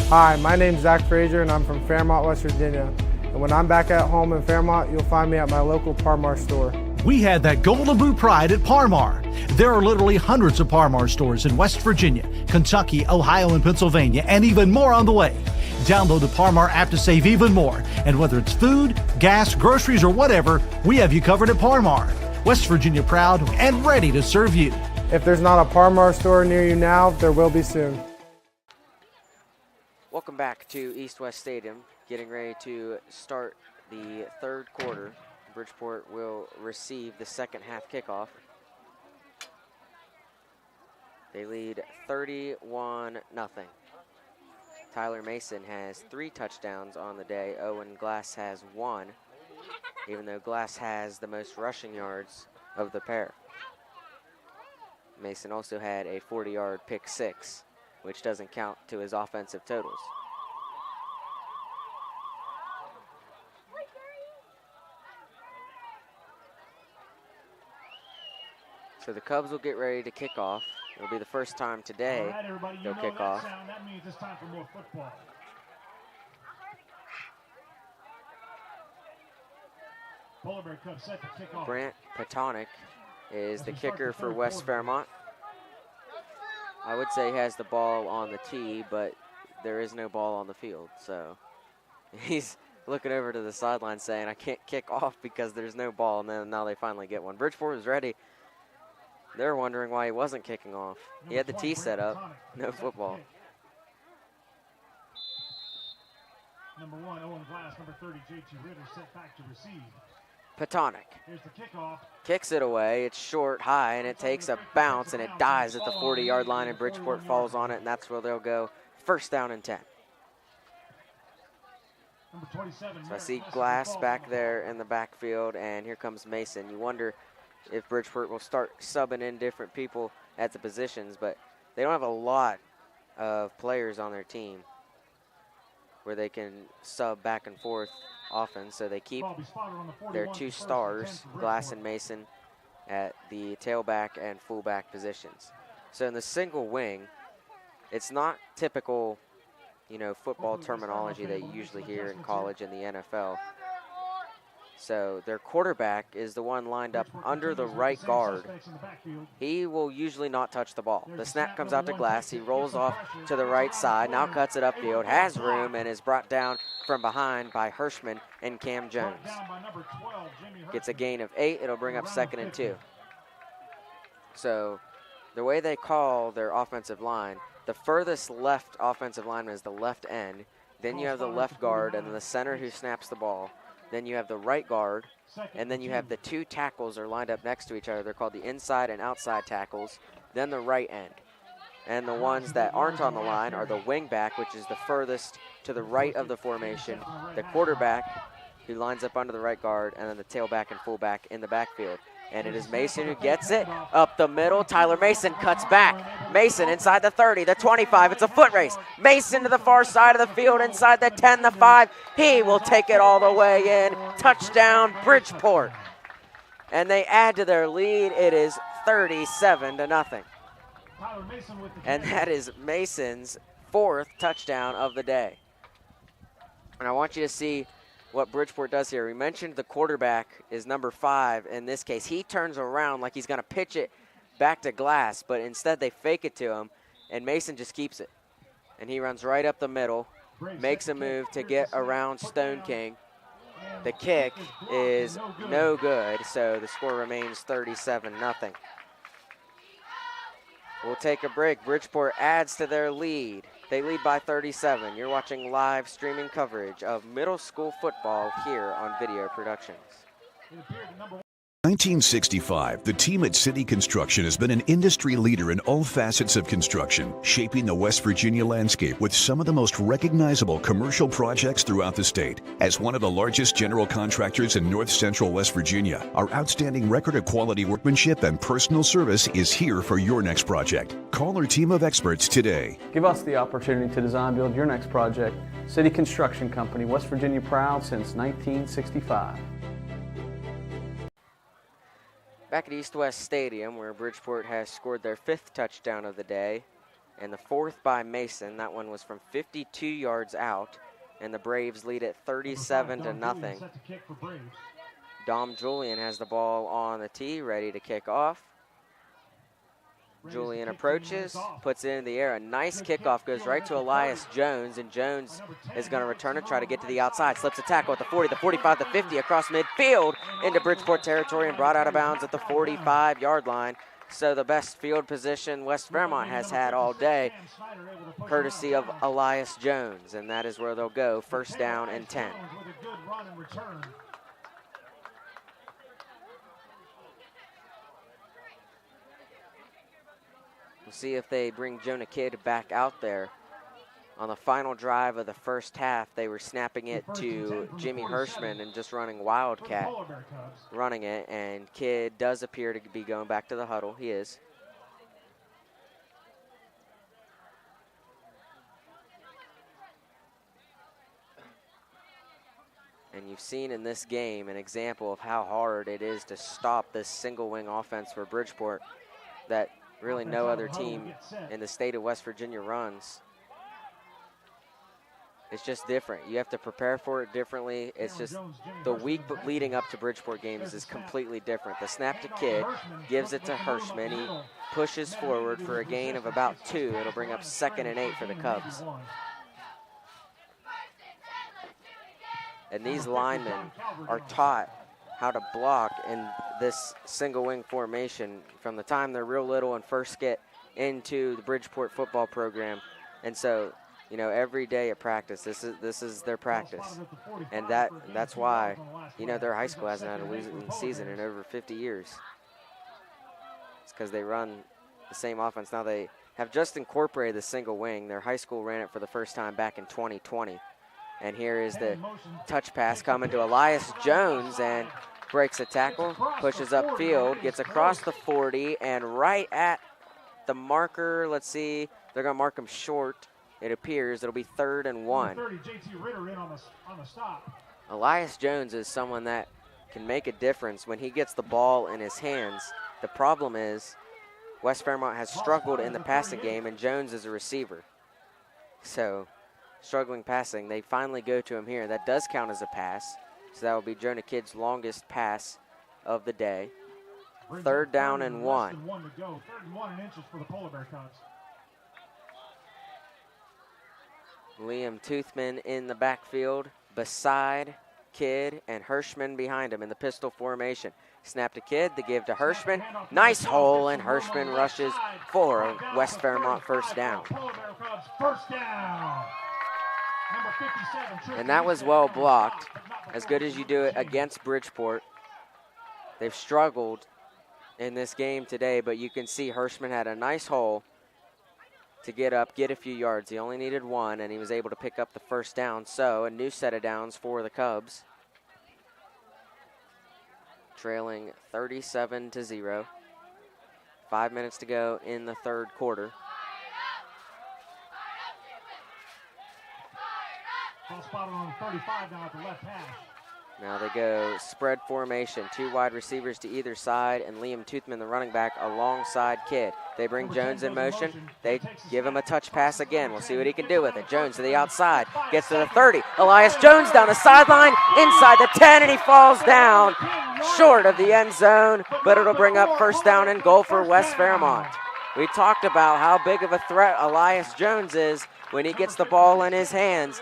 Hi, my name's Zach Frazier and I'm from Fairmont, West Virginia. And when I'm back at home in Fairmont, you'll find me at my local Par-Mar store. We had that golden blue pride at Par-Mar. There are literally hundreds of Par-Mar stores in West Virginia, Kentucky, Ohio, and Pennsylvania, and even more on the way. Download the Par-Mar app to save even more. And whether it's food, gas, groceries, or whatever, we have you covered at Par-Mar. West Virginia proud and ready to serve you. If there's not a Par-Mar store near you now, there will be soon. Welcome back to East West Stadium. Getting ready to start the third quarter. Bridgeport will receive the second half kickoff. They lead 31-0. Tyler Mason has 3 touchdowns on the day. Owen Glass has 1, even though Glass has the most rushing yards of the pair. Mason also had a 40-yard pick 6, which doesn't count to his offensive totals. So the Cubs will get ready to kick off. It'll be the first time today they'll kick off. That means it's time for more football. Polar Bear Cubs set to kick off. Brant Patonic is the kicker for West Fairmont. I would say he has the ball on the tee, but there is no ball on the field. So he's looking over to the sideline saying, I can't kick off because there's no ball. And then now they finally get one. Bridgeport was ready. They're wondering why he wasn't kicking off. He had the tee set up, no football. Number 1, Owen Glass. Number 30, JT Ritter, set back to receive. Patonic Here's the kickoff. kicks it away. It's short, high, and it takes a bounce, and it dies at the 40-yard line, and Bridgeport falls on it, and that's where they'll go first down and 10. Number 27, so I see Glass back there in the backfield, and here comes Mason. You wonder if Bridgeport will start subbing in different people at the positions, but they don't have a lot of players on their team where they can sub back and forth often, so they keep their 2 stars, Glass and Mason, at the tailback and fullback positions. So in the single wing, it's not typical, football terminology that you usually hear in college and the NFL. So their quarterback is the one lined up under the right guard. He will usually not touch the ball. The snap comes out to Glass. He rolls off to the right side, now cuts it upfield, has room, and is brought down from behind by Hirschman and Cam Jones. Gets a gain of 8. It'll bring up 2nd and 2. So the way they call their offensive line, the furthest left offensive lineman is the left end. Then you have the left guard and then the center who snaps the ball. Then you have the right guard, and then you have the 2 tackles are lined up next to each other. They're called the inside and outside tackles. Then the right end. And the ones that aren't on the line are the wing back, which is the furthest to the right of the formation, the quarterback, who lines up under the right guard, and then the tailback and fullback in the backfield. And it is Mason who gets it up the middle. Tyler Mason cuts back. Mason inside the 30, the 25. It's a foot race. Mason to the far side of the field, inside the 10, the 5. He will take it all the way in. Touchdown, Bridgeport. And they add to their lead. It is 37-0. And that is Mason's 4th touchdown of the day. And I want you to see what Bridgeport does here. We mentioned the quarterback is number 5 in this case. He turns around like he's going to pitch it back to Glass, but instead they fake it to him, and Mason just keeps it. And he runs right up the middle, makes a move to get around Stone King. The kick is no good, so the score remains 37-0. We'll take a break. Bridgeport adds to their lead. They lead by 37. You're watching live streaming coverage of middle school football here on Video Productions. 1965, the team at City Construction has been an industry leader in all facets of construction, shaping the West Virginia landscape with some of the most recognizable commercial projects throughout the state. As one of the largest general contractors in north central West Virginia, our outstanding record of quality workmanship and personal service is here for your next project. Call our team of experts today. Give us the opportunity to design build your next project. City Construction Company, West Virginia proud since 1965. Back at East West Stadium, where Bridgeport has scored their 5th touchdown of the day, and the 4th by Mason. That one was from 52 yards out, and the Braves lead it 37-0. Dom Julian has the ball on the tee, ready to kick off. Julian approaches, puts it in the air. A nice kickoff, goes right to Elias Jones, and Jones is going to return it, try to get to the outside. Slips a tackle at the 40, the 45, the 50, across midfield into Bridgeport territory and brought out of bounds at the 45-yard line. So the best field position West Fairmont has had all day, courtesy of Elias Jones, and that is where they'll go, 1st down and 10. We'll see if they bring Jonah Kidd back out there. On the final drive of the first half, they were snapping it to Jimmy Hirschman and just running Wildcat, running it, and Kidd does appear to be going back to the huddle. He is. And you've seen in this game an example of how hard it is to stop this single wing offense for Bridgeport that really no other team in the state of West Virginia runs. It's just different. You have to prepare for it differently. It's just the week leading up to Bridgeport games is completely different. The snap to Kidd, gives it to Hirschman. He pushes forward for a gain of about 2. It'll bring up 2nd and 8 for the Cubs. And these linemen are taught how to block in this single wing formation from the time they're real little and first get into the Bridgeport football program. And so, you know, every day at practice, this is their practice. And that's why, you know, their high school hasn't had a losing season in over 50 years. It's because they run the same offense. Now they have just incorporated the single wing. Their high school ran it for the first time back in 2020. And here is the touch pass coming to Elias Jones, and breaks a tackle, pushes upfield, gets across the 40, and right at the marker, let's see, they're going to mark him short. It appears it'll be 3rd and 1. Elias Jones is someone that can make a difference when he gets the ball in his hands. The problem is West Fairmont has struggled in the passing game, and Jones is a receiver. So struggling passing, they finally go to him here. That does count as a pass. So that will be Jonah Kidd's longest pass of the day. 3rd down and 1. 3rd and 1 inches for the Polar Bear Cubs. Liam Toothman in the backfield beside Kidd, and Hirschman behind him in the pistol formation. Snap to Kidd, the give to Hirschman. Nice hole, and Hirschman rushes for a West Fairmont 1st down. And that was well blocked, as good as you do it against Bridgeport. They've struggled in this game today, but you can see Hirschman had a nice hole to get up, get a few yards. He only needed 1, and he was able to pick up the 1st down. So a new set of downs for the Cubs, trailing 37-0. 5 minutes to go in the 3rd quarter. Spotted on 35 now at the left hash. Now they go spread formation, 2 wide receivers to either side, and Liam Toothman, the running back, alongside Kidd. They bring Jones in motion. They give him a touch pass again. We'll see what he can do with it. Jones to the outside, gets to the 30. Elias Jones down the sideline, inside the 10, and he falls down short of the end zone, but it'll bring up 1st down and goal for West Fairmont. We talked about how big of a threat Elias Jones is when he gets the ball in his hands.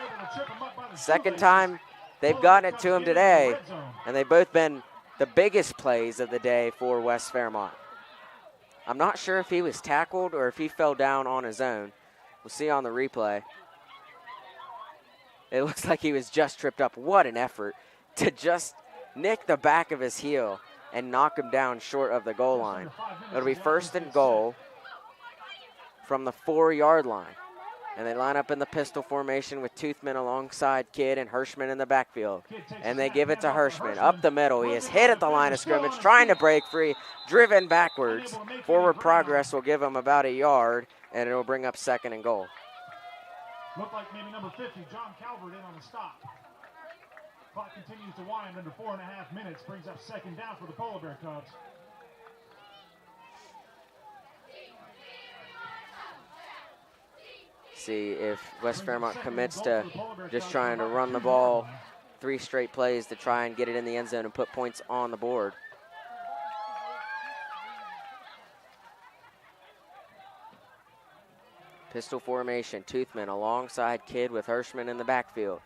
2nd time they've gotten it to him today, and they've both been the biggest plays of the day for West Fairmont. I'm not sure if he was tackled or if he fell down on his own. We'll see on the replay. It looks like he was just tripped up. What an effort to just nick the back of his heel and knock him down short of the goal line. It'll be 1st and goal from the 4-yard line. And they line up in the pistol formation with Toothman alongside Kidd and Hirschman in the backfield. And they give it to Hirschman up the middle. He is hit at the line of scrimmage, trying to break free, driven backwards. Forward progress will give him about a yard, and it will bring up 2nd and goal. Looked like maybe number 50, John Calvert, in on the stop. Clock continues to wind under 4.5 minutes, brings up 2nd down for the Polar Bear Cubs. See if West Fairmont commits to just trying to run the ball 3 straight plays to try and get it in the end zone and put points on the board. Pistol formation, Toothman alongside Kidd with Hirschman in the backfield.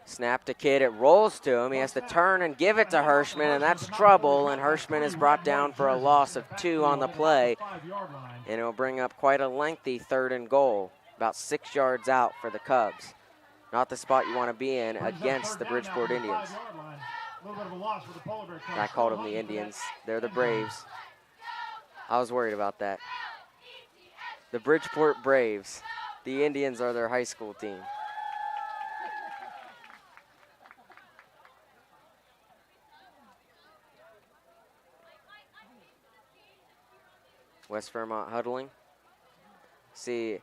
Snap to Kidd, it rolls to him. He has to turn and give it to Hirschman, and that's trouble, and Hirschman is brought down for a loss of 2 on the play, and it'll bring up quite a lengthy 3rd and goal, about 6 yards out for the Cubs. Not the spot you want to be in against the Bridgeport Indians. I called them the Indians. They're the Braves. I was worried about that. The Bridgeport Braves. The Indians are their high school team. West Fairmont huddling. See,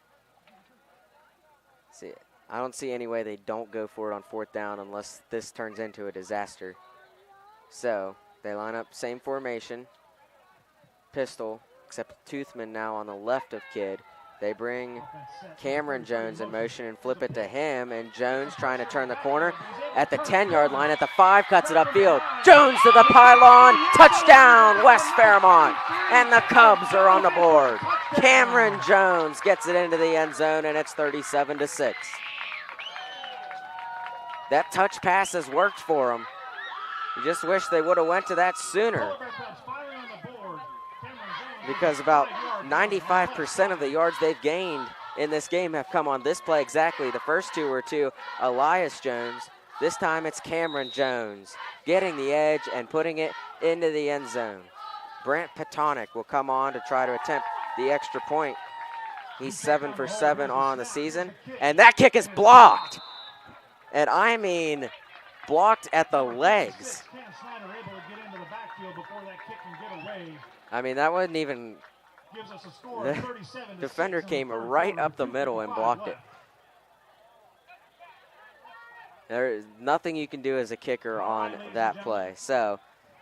I don't see any way they don't go for it on 4th down unless this turns into a disaster. So they line up same formation, pistol, except Toothman now on the left of Kidd. They bring Cameron Jones in motion and flip it to him, and Jones trying to turn the corner at the 10-yard line. At the 5, cuts it upfield. Jones to the pylon, touchdown West Fairmont, and the Cubs are on the board. Cameron Jones gets it into the end zone, and it's 37-6. That touch pass has worked for them. You just wish they would have went to that sooner, because about 95% of the yards they've gained in this game have come on this play exactly. The first 2 were to Elias Jones. This time it's Cameron Jones getting the edge and putting it into the end zone. Brant Petonic will come on to try to attempt the extra point. He's 7 for 7 on the season, and that kick is blocked. And I mean, blocked at the legs. I mean, that wasn't even, the defender came right up the middle and blocked it. There is nothing you can do as a kicker on that play. So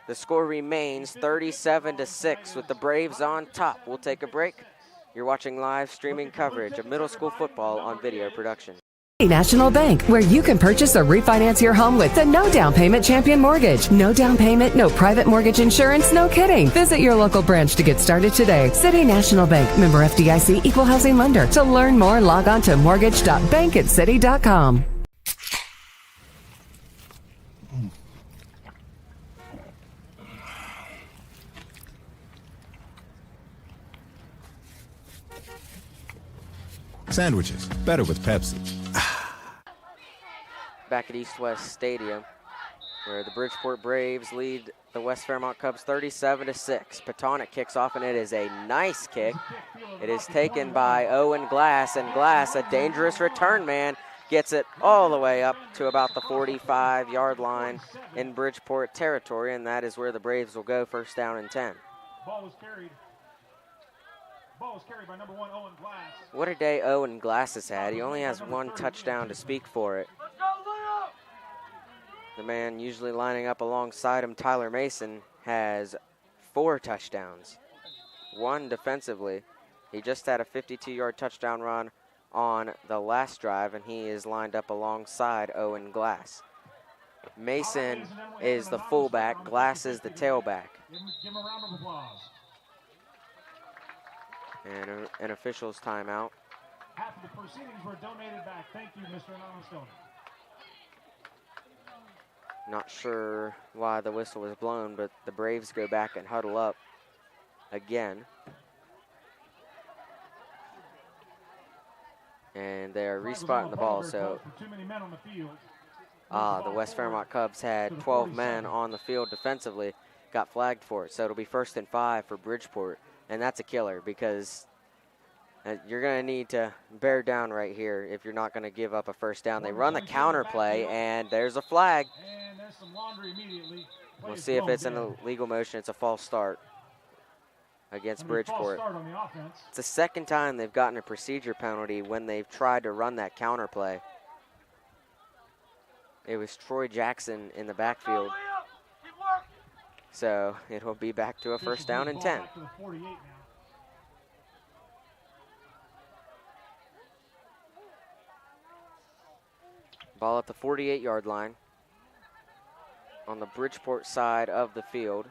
the score remains 37-6 with the Braves on top. We'll take a break. You're watching live streaming coverage of middle school football on video production. National Bank, where you can purchase or refinance your home with the no down payment champion mortgage. No down payment, no private mortgage insurance, no kidding. Visit your local branch to get started today. City National Bank, member FDIC, equal housing lender. To learn more, log on to mortgage.bankatcity.com. Sandwiches, better with Pepsi. Back at East West Stadium, where the Bridgeport Braves lead the West Fairmont Cubs 37-6. Petonic kicks off, and it is a nice kick. It is taken by Owen Glass, and Glass, a dangerous return man, gets it all the way up to about the 45-yard line in Bridgeport territory, and that is where the Braves will go 1st down and 10. Ball was carried by number 1, Owen Glass. What a day Owen Glass has had. He only has 1 touchdown to speak for it. The man usually lining up alongside him, Tyler Mason, has 4 touchdowns, 1 defensively. He just had a 52-yard touchdown run on the last drive, and he is lined up alongside Owen Glass. Mason is the fullback, Glass is the tailback. Give him a round of applause. And an official's timeout. Half of the proceedings were donated back. Thank you, Mr. Anonymous Donor. Not sure why the whistle was blown, but the Braves go back and huddle up again. And they are respotting the ball, so the West Fairmont Cubs had 12 men on the field defensively. got flagged for it. So it'll be 1st and 5 for Bridgeport, and that's a killer because you're going to need to bear down right here if you're not going to give up a first down. They run the counter play, and there's a flag. And there's some laundry immediately. We'll see if it's an illegal motion. It's a false start against Bridgeport. It's the second time they've gotten a procedure penalty when they've tried to run that counter play. It was Troy Jackson in the backfield. So it'll be back to a 1st down and 10. Ball at the 48-yard line on the Bridgeport side of the field.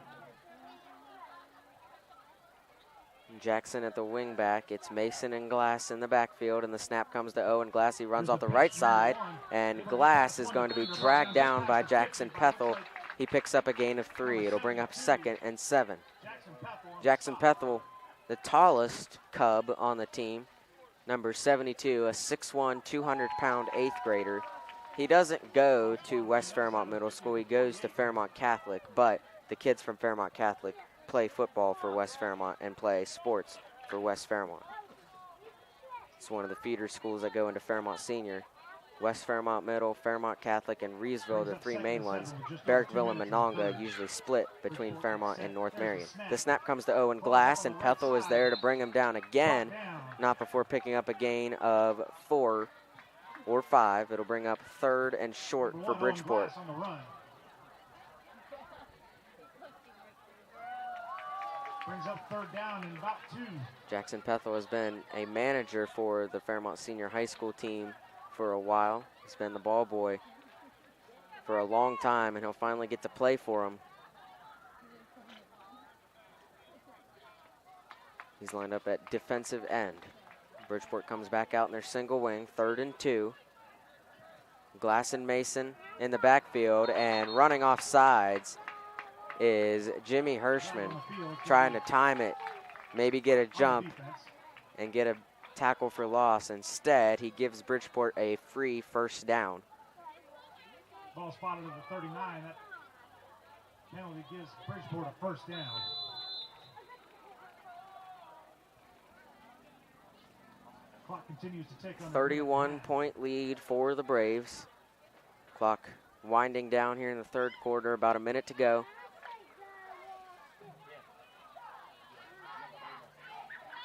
Jackson at the wing back. It's Mason and Glass in the backfield, and the snap comes to Owen Glass. He runs off the right side, and Glass is going to be dragged down by Jackson Pethel. He picks up a gain of 3. It'll bring up 2nd and 7. Jackson Pethel, the tallest Cub on the team, number 72, a 6'1", 200-pound 8th grader. He doesn't go to West Fairmont Middle School. He goes to Fairmont Catholic, but the kids from Fairmont Catholic play football for West Fairmont and play sports for West Fairmont. It's one of the feeder schools that go into Fairmont Senior. West Fairmont Middle, Fairmont Catholic, and Reesville are the 3 main ones. Barrackville and Monongah usually split between Fairmont and North Marion. The snap comes to Owen Glass, and Pethel is there to bring him down again, not before picking up a gain of 4 or 5. It'll bring up 3rd and short for Bridgeport. Brings up 3rd down and about 2. Jackson Pethel has been a manager for the Fairmont Senior High School team for a while. He's been the ball boy for a long time, and he'll finally get to play for him. He's lined up at defensive end. Bridgeport comes back out in their single wing, 3rd and 2. Glass and Mason in the backfield, and running off sides is Jimmy Hirschman, trying to time it, maybe get a jump and get a tackle for loss. Instead, he gives Bridgeport a free 1st down. Ball spotted at the 39. That penalty gives Bridgeport a 1st down. Clock continues to tick on 31-point lead for the Braves. Clock winding down here in the 3rd quarter, about a minute to go.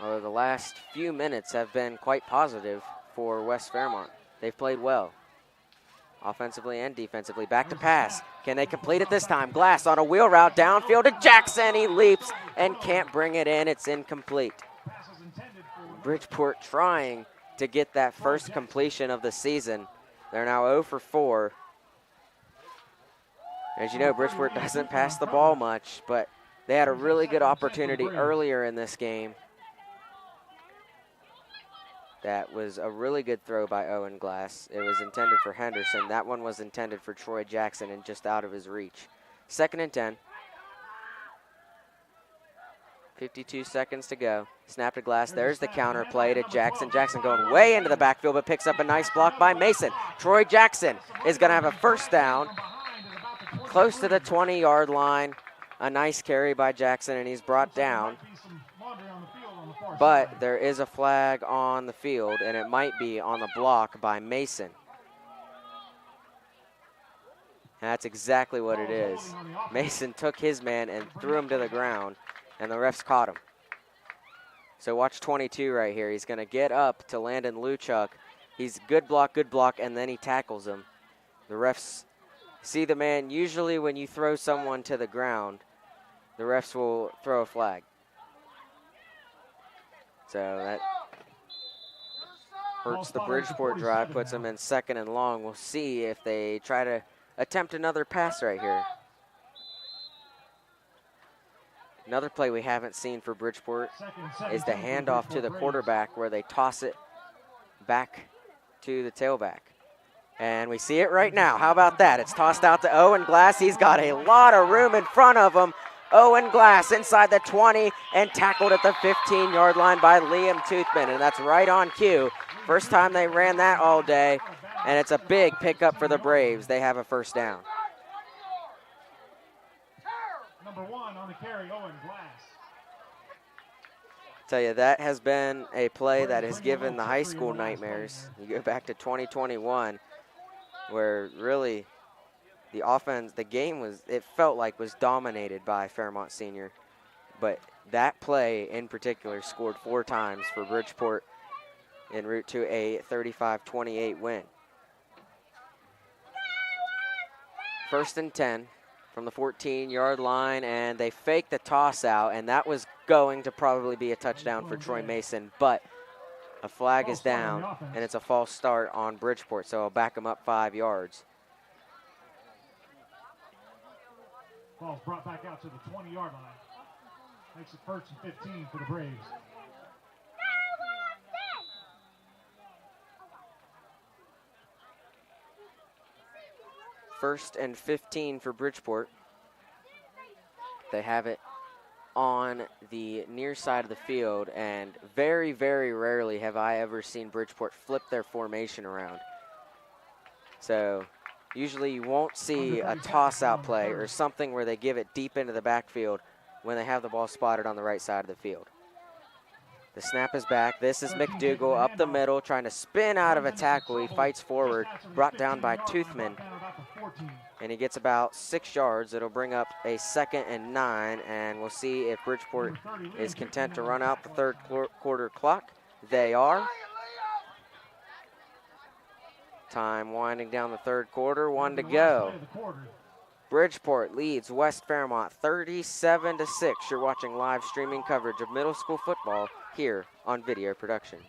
Although the last few minutes have been quite positive for West Fairmont. They've played well, offensively and defensively. Back to pass. Can they complete it this time? Glass on a wheel route downfield to Jackson. He leaps and can't bring it in. It's incomplete. Bridgeport trying to get that first completion of the season. They're now 0 for 4. As you know, Bridgeport doesn't pass the ball much, but they had a really good opportunity earlier in this game. That was a really good throw by Owen Glass. It was intended for Henderson. That one was intended for Troy Jackson and just out of his reach. 2nd and 10. 52 seconds to go. Snap to Glass. There's the counter play to Jackson. Jackson going way into the backfield, but picks up a nice block by Mason. Troy Jackson is going to have a 1st down close to the 20-yard line. A nice carry by Jackson, and he's brought down. But there is a flag on the field, and it might be on the block by Mason. And that's exactly what it is. Mason took his man and threw him to the ground, and the refs caught him. So watch 22 right here. He's going to get up to Landon Luchuk. He's good block, and then he tackles him. The refs see the man. Usually when you throw someone to the ground, the refs will throw a flag. So that hurts the Bridgeport drive, puts them in 2nd and long. We'll see if they try to attempt another pass right here. Another play we haven't seen for Bridgeport is the handoff to the quarterback where they toss it back to the tailback. And we see it right now. How about that? It's tossed out to Owen Glass. He's got a lot of room in front of him. Owen Glass inside the 20 and tackled at the 15-yard line by Liam Toothman, and that's right on cue. First time they ran that all day, and it's a big pickup for the Braves. They have a 1st down. number 1 on the carry, Owen Glass. Tell you, that has been a play that has given the high school nightmares. You go back to 2021, where really the offense, the game was, it felt like was dominated by Fairmont Senior. But that play in particular scored 4 times for Bridgeport en route to a 35-28 win. 1st and 10 from the 14-yard line, and they faked the toss out, and that was going to probably be a touchdown for Troy Mason, but a flag is down, and it's a false start on Bridgeport, so I'll back them up 5 yards. Ball's brought back out to the 20-yard line. Makes it 1st and 15 for the Braves. First and 15 for Bridgeport. They have it on the near side of the field, and very, very rarely have I ever seen Bridgeport flip their formation around. So usually you won't see a toss-out play or something where they give it deep into the backfield when they have the ball spotted on the right side of the field. The snap is back. This is McDougal up the middle, trying to spin out of a tackle. He fights forward, brought down by Toothman, and he gets about 6 yards. It'll bring up a 2nd and 9, and we'll see if Bridgeport is content to run out the third quarter clock. They are. Time winding down the third quarter, 1 to go. Bridgeport leads West Fairmont 37-6. You're watching live streaming coverage of middle school football here on Video Productions.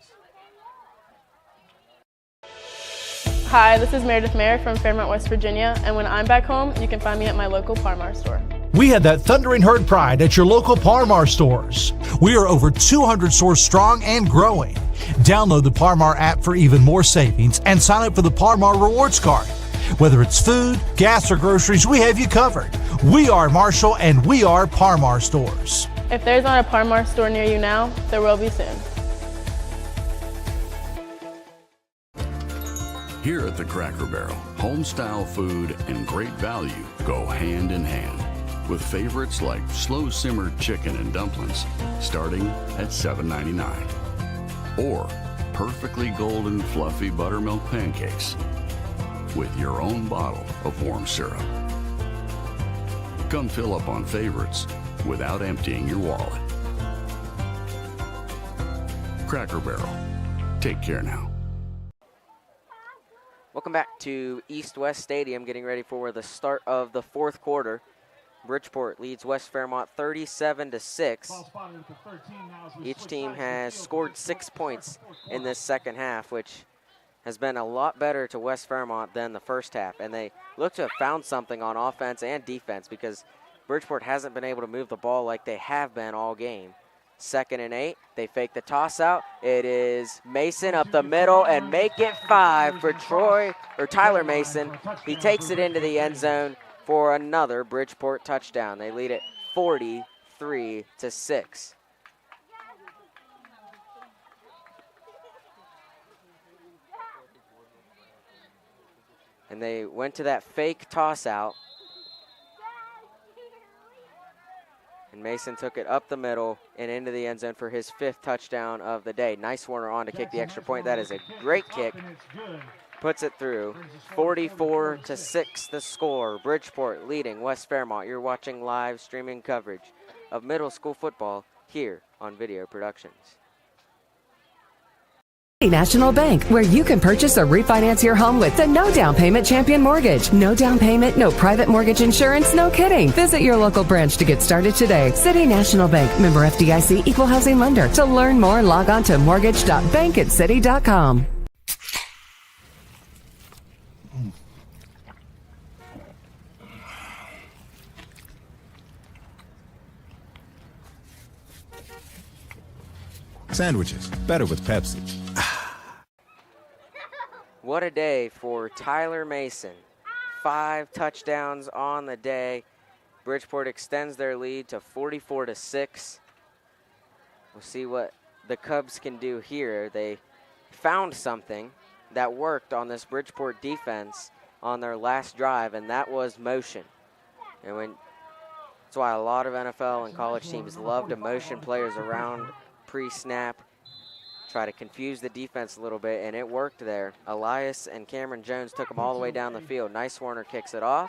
Hi, this is Meredith Mayer from Fairmont, West Virginia, and when I'm back home, you can find me at my local Parmar store. We had that thundering herd pride at your local Parmar stores. We are over 200 stores strong and growing. Download the Parmar app for even more savings and sign up for the Parmar Rewards Card. Whether it's food, gas, or groceries, we have you covered. We are Marshall, and we are Parmar stores. If there's not a Parmar store near you now, there will be soon. Here at the Cracker Barrel, home-style food and great value go hand in hand, with favorites like slow-simmer chicken and dumplings starting at $7.99, or perfectly golden fluffy buttermilk pancakes with your own bottle of warm syrup. Come fill up on favorites without emptying your wallet. Cracker Barrel. Take care now. Welcome back to East West Stadium, getting ready for the start of the fourth quarter. Bridgeport leads West Fairmont 37-6. Each team has scored 6 points in this second half, which has been a lot better to West Fairmont than the first half. And they look to have found something on offense and defense because Bridgeport hasn't been able to move the ball like they have been all game. 2nd and 8, they fake the toss out. It is Mason up the middle and make it 5 for Tyler Mason. He takes it into the end zone for another Bridgeport touchdown. They lead it 43-6. And they went to that fake toss out. And Mason took it up the middle and into the end zone for his 5th touchdown of the day. Nice Warner on to kick the extra point. That is a great kick. Puts it through. 44-6 the score. Bridgeport leading West Fairmont. You're watching live streaming coverage of middle school football here on Video Productions. National Bank, where you can purchase or refinance your home with the no down payment champion mortgage. No down payment, no private mortgage insurance, no kidding. Visit your local branch to get started today. City National Bank, member FDIC, equal housing lender. To learn more, log on to mortgage.bankatcity.com. Sandwiches, better with Pepsi. What a day for Tyler Mason. 5 touchdowns on the day. Bridgeport extends their lead to 44-6. We'll see what the Cubs can do here. They found something that worked on this Bridgeport defense on their last drive, and that was motion. And when That's why a lot of NFL and college teams love to motion players around pre-snap, try to confuse the defense a little bit, and it worked there. Elias and Cameron Jones took them all the way down the field. Nice-Warner kicks it off.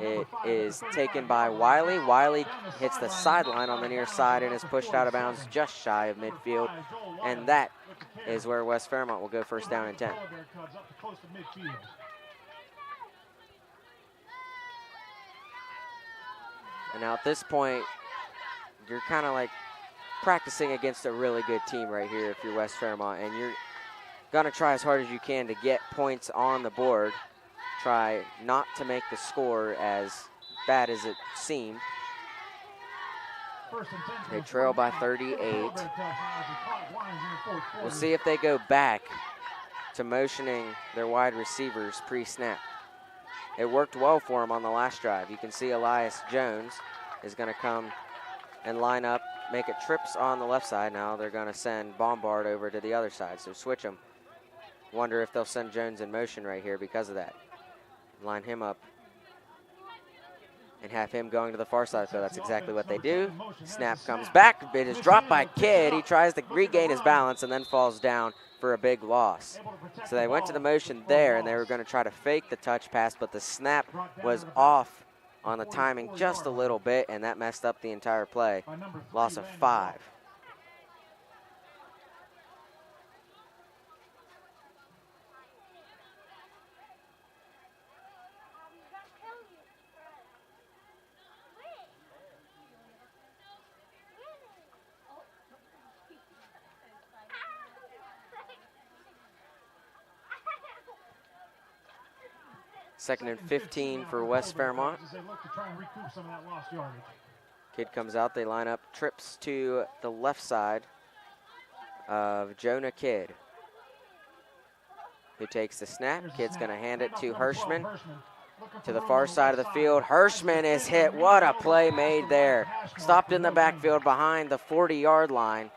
It is taken by Wiley. Wiley hits the sideline on the near side and is pushed out of bounds just shy of midfield. And that is where West Fairmont will go first down and 10. And now at this point, you're kind of like practicing against a really good team right here if you're West Fairmont, and you're going to try as hard as you can to get points on the board. Try not to make the score as bad as it seemed. They trail by 38. We'll see if they go back to motioning their wide receivers pre-snap. It worked well for them on the last drive. You can see Elias Jones is going to come and line up, make it trips on the left side. Now they're going to send Bombard over to the other side, so switch them. Wonder if they'll send Jones in motion right here because of that. Line him up and have him going to the far side, so that's exactly what they do. Snap comes back, it is dropped by Kidd. He tries to regain his balance and then falls down for a big loss. So they went to the motion there, and they were going to try to fake the touch pass, but the snap was off on the timing just a little bit, and that messed up the entire play. Loss of 5. Second and 15 for West Fairmont. Kidd comes out, they line up, trips to the left side of Jonah Kidd, who takes the snap. Kidd's gonna hand it to Hirschman to the far side of the field. Hirschman is hit, what a play made there. Stopped in the backfield behind the 40-yard line.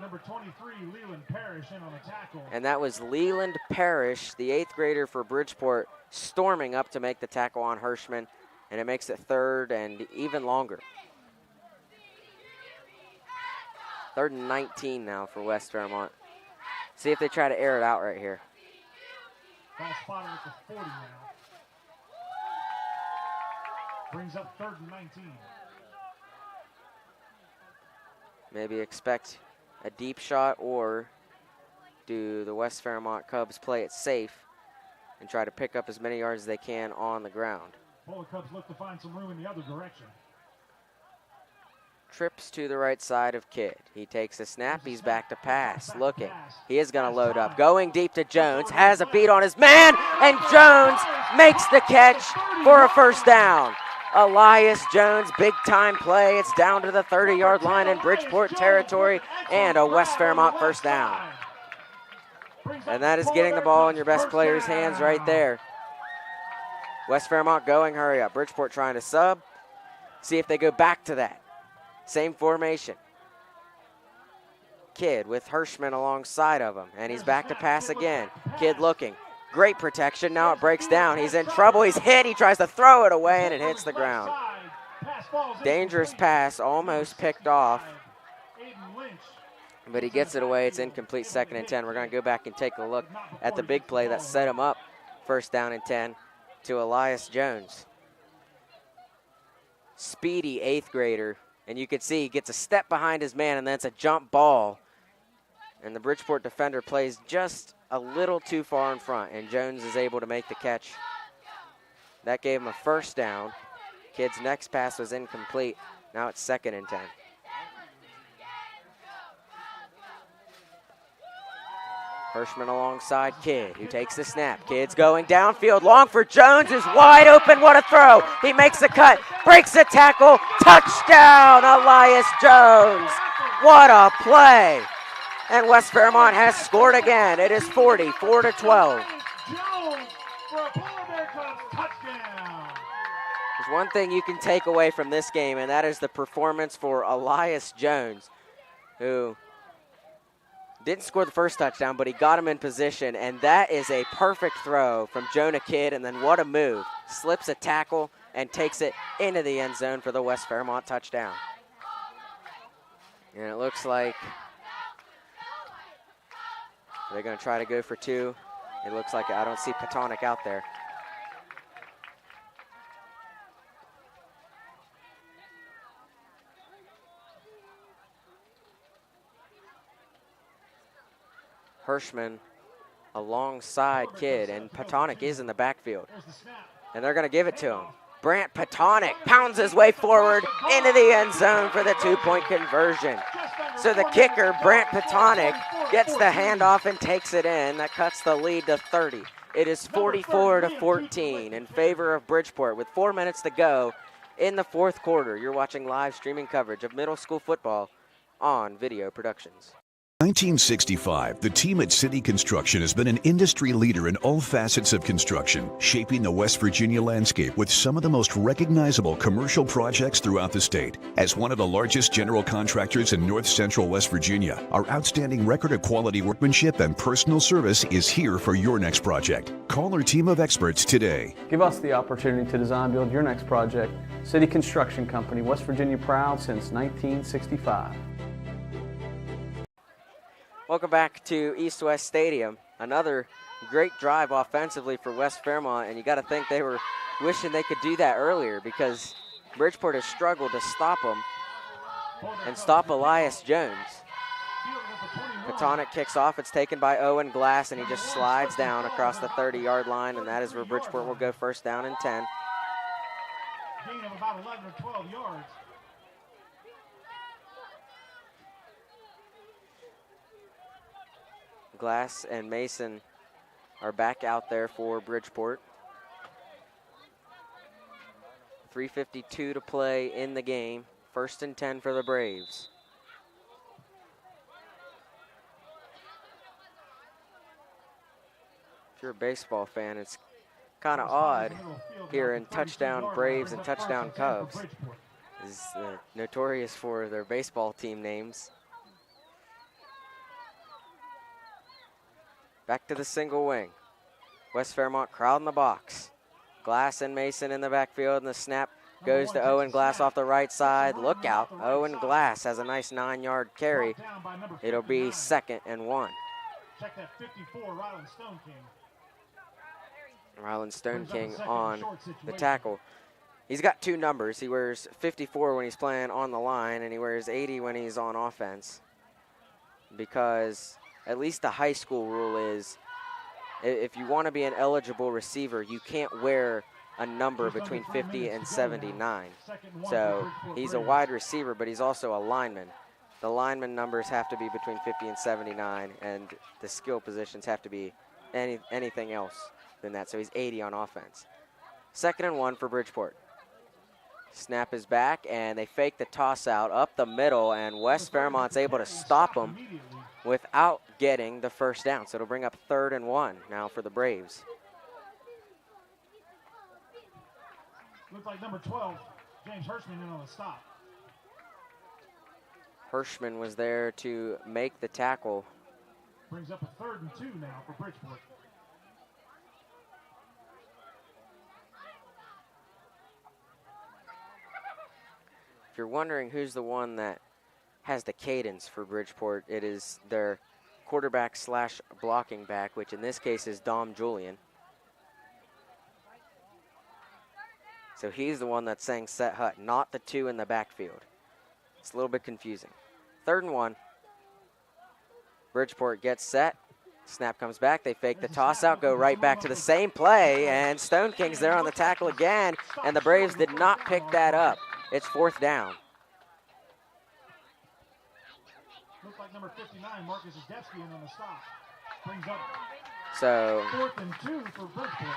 Number 23, Leland Parrish in on the tackle. And that was Leland Parrish, the 8th grader for Bridgeport, storming up to make the tackle on Hirschman, and it makes it third and even longer. 3rd and 19 now for West Fairmont. See if they try to air it out right here. Ball spotted at the 40 now. Brings up 3rd and 19. Maybe expect a deep shot, or do the West Fairmont Cubs play it safe and try to pick up as many yards as they can on the ground. Well, the Cubs look to find some room in the other direction. Trips to the right side of Kidd. He takes a snap, he's back to pass, looking. He is gonna load up, going deep to Jones, has a beat on his man, and Jones makes the catch for a first down. Elias Jones, big-time play. It's down to the 30-yard line in Bridgeport territory, and a West Fairmont first down. And that is getting the ball in your best player's hands right there. West Fairmont going, hurry up. Bridgeport trying to sub. See if they go back to that. Same formation. Kidd with Hirschman alongside of him, and he's back to pass again. Kidd looking. Great protection. Now it breaks down. He's in trouble. He's hit. He tries to throw it away, and it hits the ground. Dangerous pass, almost picked off. But he gets it away. It's incomplete, 2nd and 10. We're going to go back and take a look at the big play that set him up. 1st down and 10 to Elias Jones. Speedy 8th grader. And you can see he gets a step behind his man, and then it's a jump ball. And the Bridgeport defender plays just a little too far in front, and Jones is able to make the catch. That gave him a first down. Kidd's next pass was incomplete. Now it's 2nd and 10. Hirschman alongside Kidd, who takes the snap. Kidd's going downfield, long for Jones, is wide open, what a throw. He makes a cut, breaks a tackle, touchdown, Elias Jones. What a play. And West Fairmont has scored again. It is 44-12. There's one thing you can take away from this game, and that is the performance for Elias Jones, who didn't score the first touchdown, but he got him in position, and that is a perfect throw from Jonah Kidd, and then what a move. Slips a tackle, and takes it into the end zone for the West Fairmont touchdown. And it looks like they're going to try to go for two. It looks like I don't see Patonic out there. Hirschman alongside Kidd, and Patonic is in the backfield. And they're going to give it to him. Brant Patonic pounds his way forward into the end zone for the 2-point conversion. So the kicker, Brant Patonic, gets the handoff and takes it in. That cuts the lead to 30. It is 44-14 in favor of Bridgeport with 4 minutes to go in the fourth quarter. You're watching live streaming coverage of middle school football on Video Productions. 1965, the team at City Construction has been an industry leader in all facets of construction, shaping the West Virginia landscape with some of the most recognizable commercial projects throughout the state. As one of the largest general contractors in north central West Virginia, our outstanding record of quality workmanship and personal service is here for your next project. Call our team of experts today. Give us the opportunity to design build your next project. City Construction Company, West Virginia proud since 1965. Welcome back to East West Stadium. Another great drive offensively for West Fairmont, and you got to think they were wishing they could do that earlier because Bridgeport has struggled to stop them and stop Elias Jones. Patonic kicks off. It's taken by Owen Glass, and he just slides down across the 30-yard line, and that is where Bridgeport will go first down and 10. Gain of about 11 or 12 yards. Glass and Mason are back out there for Bridgeport. 3:52 to play in the game. First and 10 for the Braves. If you're a baseball fan, it's kind of odd here in touchdown Braves and touchdown Cubs. Is notorious for their baseball team names. Back to the single wing. West Fairmont crowd in the box. Glass and Mason in the backfield, and the snap goes to Owen Glass off the right side. Look out. Owen Glass has a nice 9-yard carry. It'll be 2nd and 1. Check that 54, Ryland Stone King. Ryland Stone King on the tackle. He's got two numbers. He wears 54 when he's playing on the line, and he wears 80 when he's on offense. Because at least the high school rule is if you want to be an eligible receiver, you can't wear a number between 50 and 79. So he's a wide receiver, but he's also a lineman. The lineman numbers have to be between 50 and 79, and the skill positions have to be anything else than that. So he's 80 on offense. 2nd and 1 for Bridgeport. Snap is back, and they fake the toss out up the middle, and West Fairmont's able to stop them without getting the first down. So it'll bring up 3rd and 1 now for the Braves. Looks like number 12, James Hirschman, in on the stop. Hirschman was there to make the tackle. Brings up a 3rd and 2 now for Bridgeport. If you're wondering who's the one that has the cadence for Bridgeport, it is their quarterback / blocking back, which in this case is Dom Julian. So he's the one that's saying set hut, not the two in the backfield. It's a little bit confusing. 3rd and 1. Bridgeport gets set. Snap comes back. They fake the toss out, go right back to the same play, and Stone King's there on the tackle again, and the Braves did not pick that up. It's 4th down. Looks like number 59, Marcus Zdebski, in on the stop. Brings up So 4th and 2 for Bridgeport.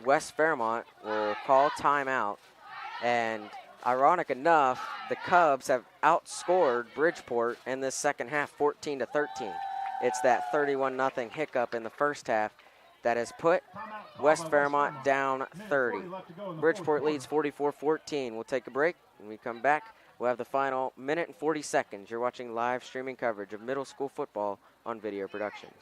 West Fairmont will call timeout, and ironic enough, the Cubs have outscored Bridgeport in this second half 14-13. It's that 31-0 hiccup in the first half that has put West Fairmont down 30. Bridgeport leads 44-14. We'll take a break. When we come back, we'll have the final minute and 40 seconds. You're watching live streaming coverage of middle school football on Video Productions.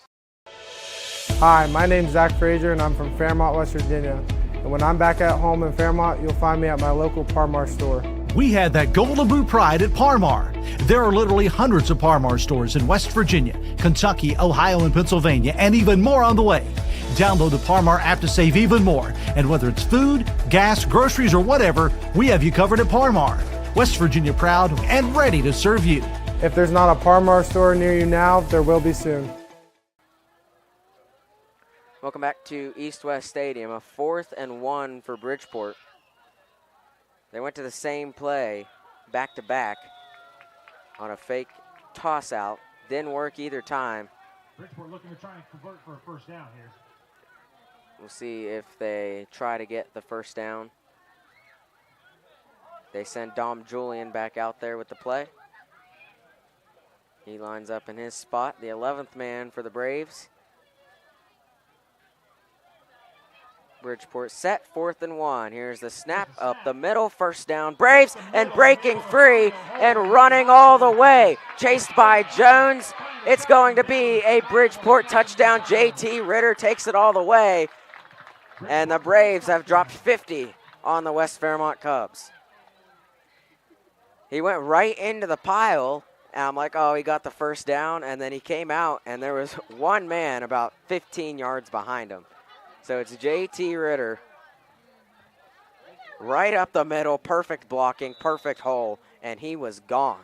Hi, my name's Zach Frazier, and I'm from Fairmont, West Virginia. And when I'm back at home in Fairmont, you'll find me at my local Par-Mar store. We had that Golden Boot pride at Par-Mar. There are literally hundreds of Par-Mar stores in West Virginia, Kentucky, Ohio, and Pennsylvania, and even more on the way. Download the Par-Mar app to save even more. And whether it's food, gas, groceries, or whatever, we have you covered at Par-Mar. West Virginia proud and ready to serve you. If there's not a Par-Mar store near you now, there will be soon. Welcome back to East West Stadium, a 4th and 1 for Bridgeport. They went to the same play back-to-back on a fake toss-out. Didn't work either time. Bridgeport looking to try and convert for a first down here. We'll see if they try to get the first down. They send Dom Julian back out there with the play. He lines up in his spot, the 11th man for the Braves. Bridgeport set, 4th and 1. Here's the snap up the middle, first down. Braves, and breaking free and running all the way. Chased by Jones. It's going to be a Bridgeport touchdown. JT Ritter takes it all the way. And the Braves have dropped 50 on the West Fairmont Cubs. He went right into the pile, and I'm like, oh, he got the first down, and then he came out, and there was one man about 15 yards behind him. So it's JT Ritter right up the middle, perfect blocking, perfect hole, and he was gone.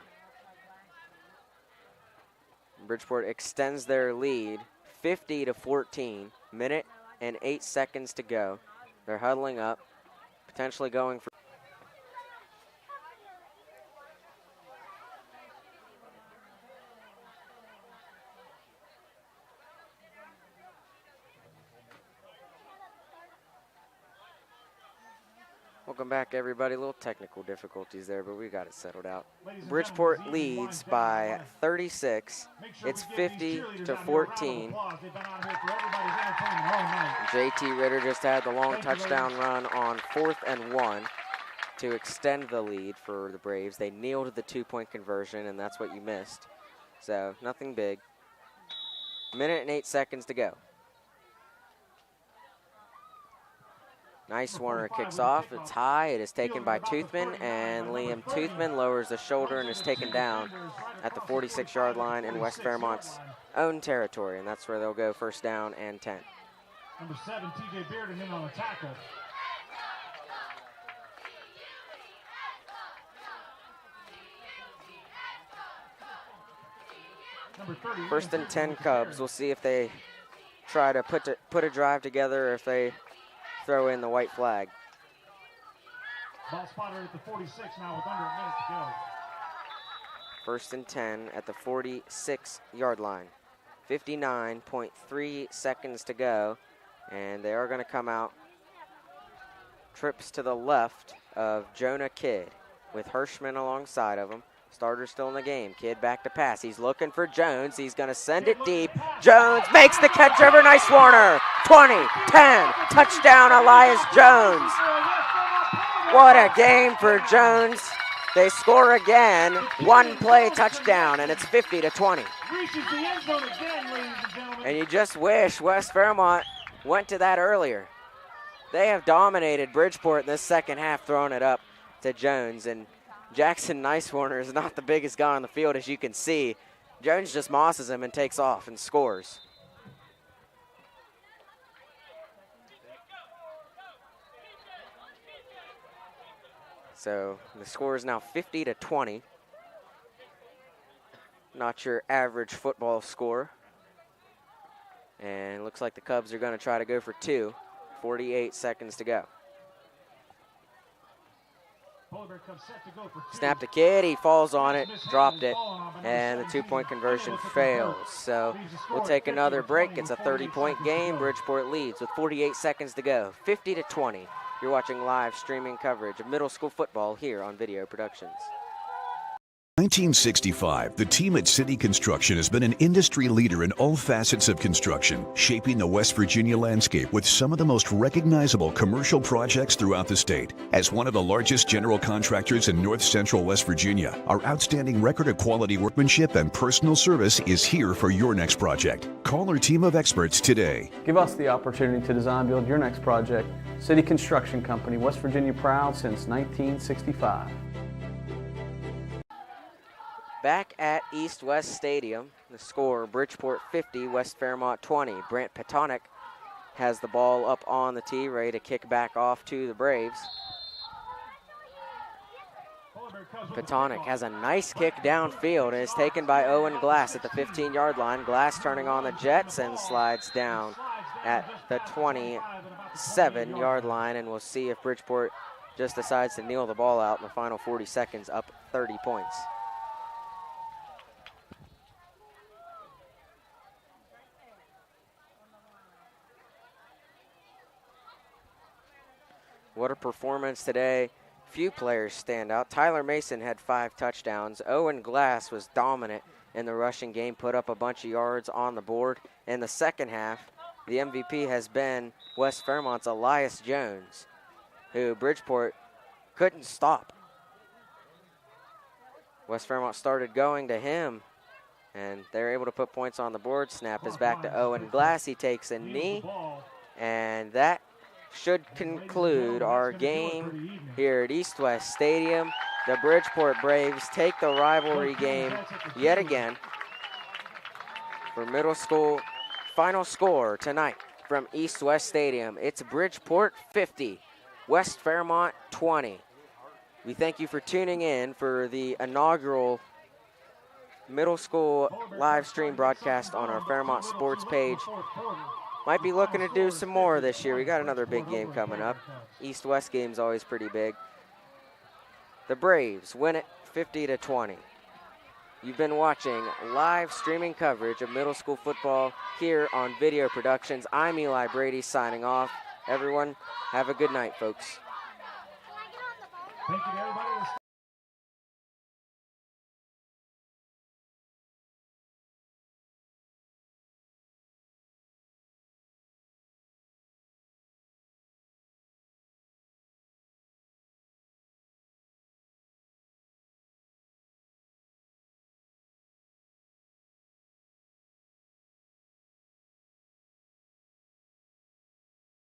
Bridgeport extends their lead 50-14, minute and 8 seconds to go. They're huddling up, potentially going for Welcome back, everybody. A little technical difficulties there, but we got it settled out. Bridgeport leads by 36. It's 50-14. JT Ritter just had the long touchdown run on 4th and 1 to extend the lead for the Braves. They nailed the 2-point conversion, and that's what you missed. So nothing big. Minute and 8 seconds to go. Nice Warner kicks off. It's high. It is taken by Toothman, and Liam Toothman lowers the shoulder and is taken down at the 46-yard line in West Fairmont's own territory, and that's where they'll go first down and 10. Number 7, TJ Bearden in on the tackle. First and 10 Cubs. We'll see if they try to put a drive together or if they throw in the white flag. Ball spotted at the 46 now with under a minute to go. First and 10 at the 46-yard line. 59.3 seconds to go, and they are going to come out. Trips to the left of Jonah Kidd with Hirschman alongside of him. Starter still in the game. Kidd back to pass. He's looking for Jones. He's going to send it deep. Jones makes the catch over Nice Warner. 20, 10, touchdown Elias Jones. What a game for Jones. They score again. One play touchdown, and it's 50-20. And you just wish West Fairmont went to that earlier. They have dominated Bridgeport in this second half, throwing it up to Jones. And Jackson Nicewarner is not the biggest guy on the field, as you can see. Jones just mosses him and takes off and scores. So the score is now 50-20. Not your average football score. And it looks like the Cubs are going to try to go for 2. 48 seconds to go. Snap to Kidd, he falls on it, dropped it, and the 2-point conversion fails. So we'll take another break. It's a 30-point game. Bridgeport leads with 48 seconds to go, 50-20. You're watching live streaming coverage of middle school football here on Video Productions. 1965, the team at City Construction has been an industry leader in all facets of construction, shaping the West Virginia landscape with some of the most recognizable commercial projects throughout the state. As one of the largest general contractors in north central West Virginia, our outstanding record of quality workmanship and personal service is here for your next project. Call our team of experts today. Give us the opportunity to design build your next project. City Construction Company, West Virginia proud since 1965. Back at East-West Stadium, the score, Bridgeport 50, West Fairmont 20. Brant Petonic has the ball up on the tee, ready to kick back off to the Braves. Petonic has a nice kick downfield and is taken by Owen Glass at the 15-yard line. Glass turning on the Jets and slides down at the 27-yard line, and we'll see if Bridgeport just decides to kneel the ball out in the final 40 seconds, up 30 points. What a performance today. Few players stand out. Tyler Mason had 5 touchdowns. Owen Glass was dominant in the rushing game, put up a bunch of yards on the board. In the second half, the MVP has been West Fairmont's Elias Jones, who Bridgeport couldn't stop. West Fairmont started going to him, and they're able to put points on the board. Snap is back to Owen Glass. He takes a knee, and that should conclude our game here at East-West Stadium. The Bridgeport Braves take the rivalry game yet again. For middle school, final score tonight from East-West Stadium, it's Bridgeport 50, West Fairmont 20. We thank you for tuning in for the inaugural middle school live stream broadcast on our Fairmont Sports page. Might be looking to do some more this year. We got another big game coming up. East-West game's always pretty big. The Braves win it 50-20. You've been watching live streaming coverage of middle school football here on Video Productions. I'm Eli Brady signing off. Everyone, have a good night, folks. Thank you to everybody.